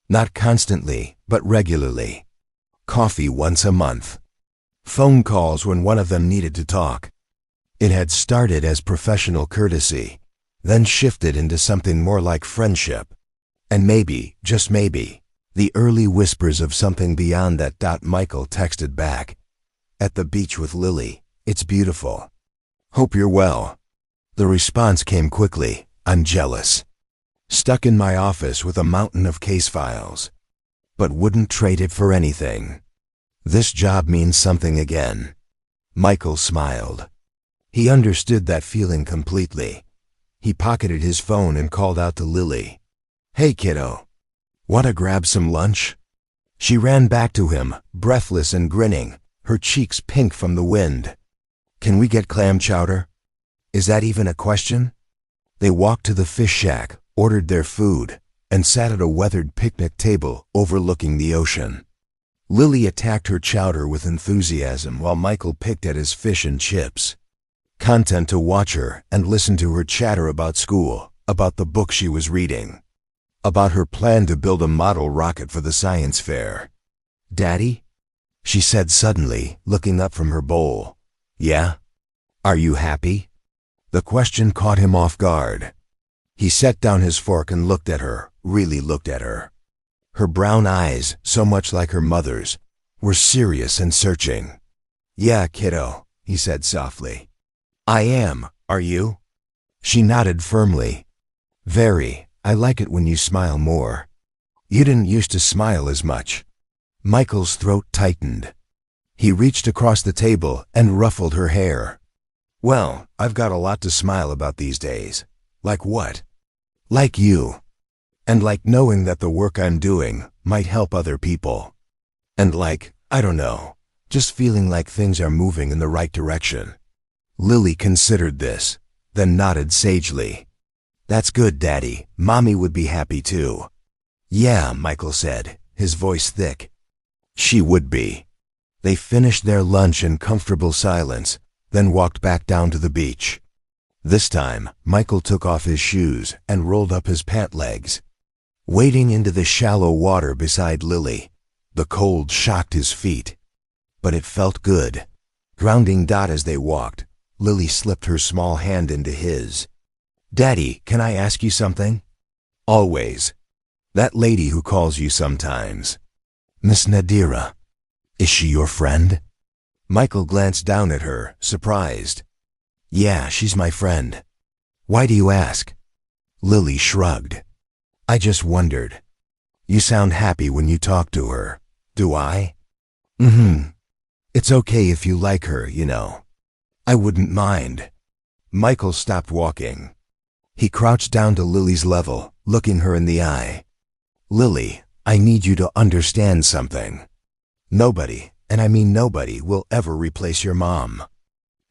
Not constantly, but regularly. Coffee once a month. Phone calls when one of them needed to talk. It had started as professional courtesy, then shifted into something more like friendship. And maybe, just maybe, the early whispers of something beyond that. Michael texted back. "At the beach with Lily. It's beautiful. Hope you're well." The response came quickly. "I'm jealous. Stuck in my office with a mountain of case files. But wouldn't trade it for anything. This job means something again." Michael smiled. He understood that feeling completely. He pocketed his phone and called out to Lily. "Hey kiddo, wanna grab some lunch?" She ran back to him, breathless and grinning, her cheeks pink from the wind. "Can we get clam chowder? Is that even a question?" They walked to the fish shack, ordered their food, and sat at a weathered picnic table overlooking the ocean. Lily attacked her chowder with enthusiasm while Michael picked at his fish and chips. Content to watch her and listen to her chatter about school, about the book she was reading, about her plan to build a model rocket for the science fair. "Daddy?" she said suddenly, looking up from her bowl. "Yeah? Are you happy?" The question caught him off guard. He set down his fork and looked at her, really looked at her. Her brown eyes, so much like her mother's, were serious and searching. "Yeah, kiddo," he said softly. "I am. Are you?" She nodded firmly. "Very. I like it when you smile more. You didn't used to smile as much." Michael's throat tightened. He reached across the table and ruffled her hair. "Well, I've got a lot to smile about these days." "Like what?" "Like you. And like knowing that the work I'm doing might help other people. And like, I don't know, just feeling like things are moving in the right direction." Lily considered this, then nodded sagely. "That's good, Daddy. Mommy would be happy too." "Yeah," Michael said, his voice thick. "She would be." They finished their lunch in comfortable silence, then walked back down to the beach. This time, Michael took off his shoes and rolled up his pant legs. Wading into the shallow water beside Lily, the cold shocked his feet. But it felt good. Grounding. As they walked, Lily slipped her small hand into his. "Daddy, can I ask you something?" "Always. That lady who calls you sometimes. Miss Nadira. Is she your friend?" Michael glanced down at her, surprised. "Yeah, she's my friend. Why do you ask?" Lily shrugged. "I just wondered. You sound happy when you talk to her. Do I?" "Mm-hmm. It's okay if you like her, you know. I wouldn't mind." Michael stopped walking. He crouched down to Lily's level, looking her in the eye. "Lily, I need you to understand something. Nobody, and I mean nobody, will ever replace your mom.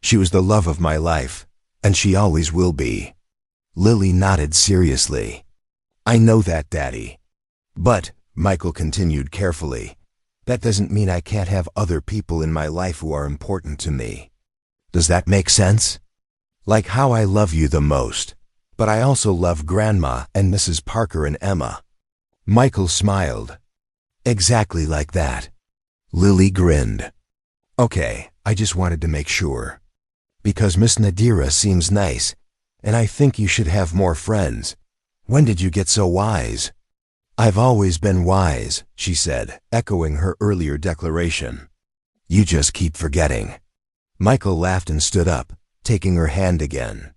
She was the love of my life, and she always will be." Lily nodded seriously. "I know that, Daddy. But," Michael continued carefully, "that doesn't mean I can't have other people in my life who are important to me. Does that make sense? Like how I love you the most, But I also love Grandma and Mrs. Parker and Emma. Michael smiled. Exactly like that. Lily grinned. Okay, I just wanted to make sure. Because Miss Nadira seems nice, and I think you should have more friends. When did you get so wise? I've always been wise, she said, echoing her earlier declaration. You just keep forgetting. Michael laughed and stood up, taking her hand again.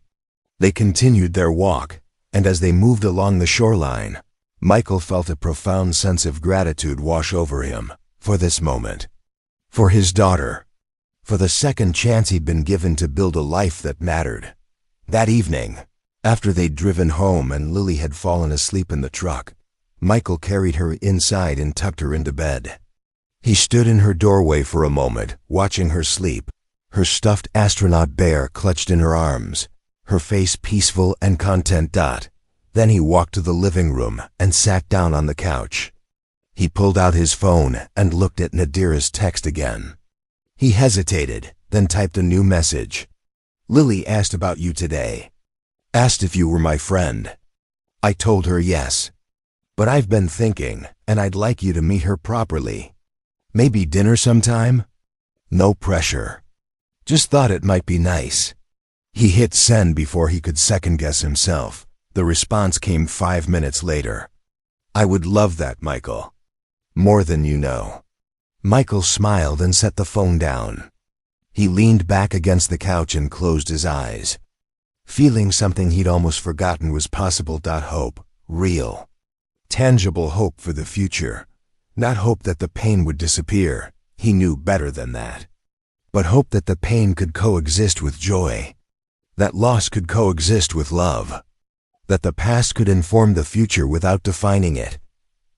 They continued their walk, and as they moved along the shoreline, Michael felt a profound sense of gratitude wash over him for this moment, for his daughter, for the second chance he'd been given to build a life that mattered. That evening, after they'd driven home and Lily had fallen asleep in the truck, Michael carried her inside and tucked her into bed. He stood in her doorway for a moment, watching her sleep, her stuffed astronaut bear clutched in her arms, her face peaceful and content. Then he walked to the living room and sat down on the couch. He pulled out his phone and looked at Nadira's text again. He hesitated, then typed a new message. Lily asked about you today. Asked if you were my friend. I told her yes. But I've been thinking, and I'd like you to meet her properly. Maybe dinner sometime? No pressure. Just thought it might be nice. He hit send before he could second-guess himself. The response came 5 minutes later. I would love that, Michael. More than you know. Michael smiled and set the phone down. He leaned back against the couch and closed his eyes, feeling something he'd almost forgotten was possible. Hope, real, tangible hope for the future. Not hope that the pain would disappear, he knew better than that. But hope that the pain could coexist with joy, that loss could coexist with love, that the past could inform the future without defining it.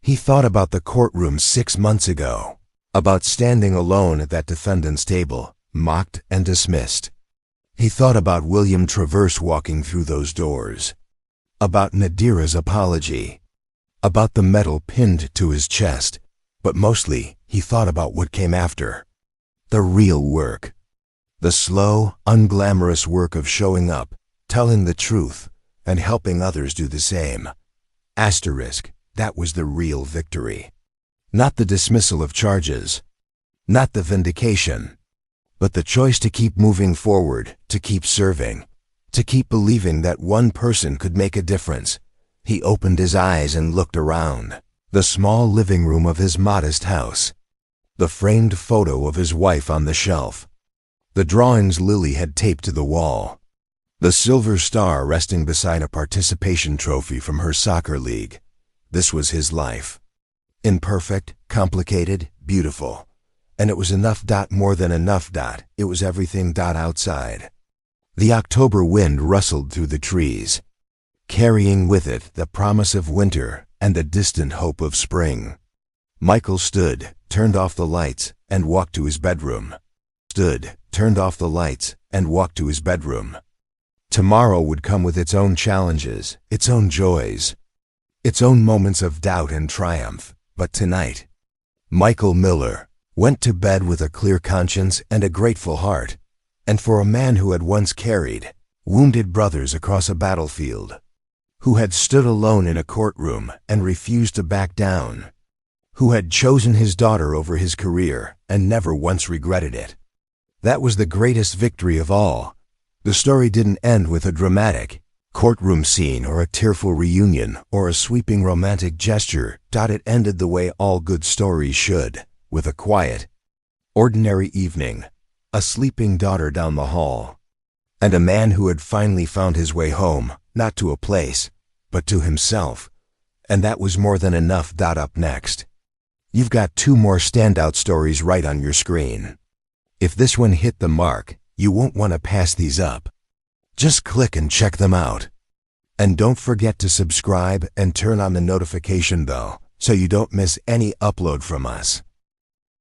He thought about the courtroom 6 months ago, about standing alone at that defendant's table, mocked and dismissed. He thought about William Traverse walking through those doors, about Nadira's apology, about the medal pinned to his chest, but mostly he thought about what came after. The real work. The slow, unglamorous work of showing up, telling the truth, and helping others do the same. Asterisk, that was the real victory. Not the dismissal of charges, not the vindication, but the choice to keep moving forward, to keep serving, to keep believing that one person could make a difference. He opened his eyes and looked around. The small living room of his modest house. The framed photo of his wife on the shelf. The drawings Lily had taped to the wall. The silver star resting beside a participation trophy from her soccer league. This was his life. Imperfect, complicated, beautiful. And it was enough. More than enough. It was everything. Outside. The October wind rustled through the trees, carrying with it the promise of winter and the distant hope of spring. Michael stood, turned off the lights, and walked to his bedroom. Tomorrow would come with its own challenges, its own joys, its own moments of doubt and triumph. But tonight, Michael Miller went to bed with a clear conscience and a grateful heart. And for a man who had once carried wounded brothers across a battlefield, who had stood alone in a courtroom and refused to back down, who had chosen his daughter over his career and never once regretted it. That was the greatest victory of all. The story didn't end with a dramatic courtroom scene or a tearful reunion or a sweeping romantic gesture. It ended the way all good stories should, with a quiet, ordinary evening, a sleeping daughter down the hall, and a man who had finally found his way home, not to a place, but to himself. And that was more than enough. Up next, you've got 2 more standout stories right on your screen. If this one hit the mark, you won't want to pass these up. Just click and check them out. And don't forget to subscribe and turn on the notification bell so you don't miss any upload from us.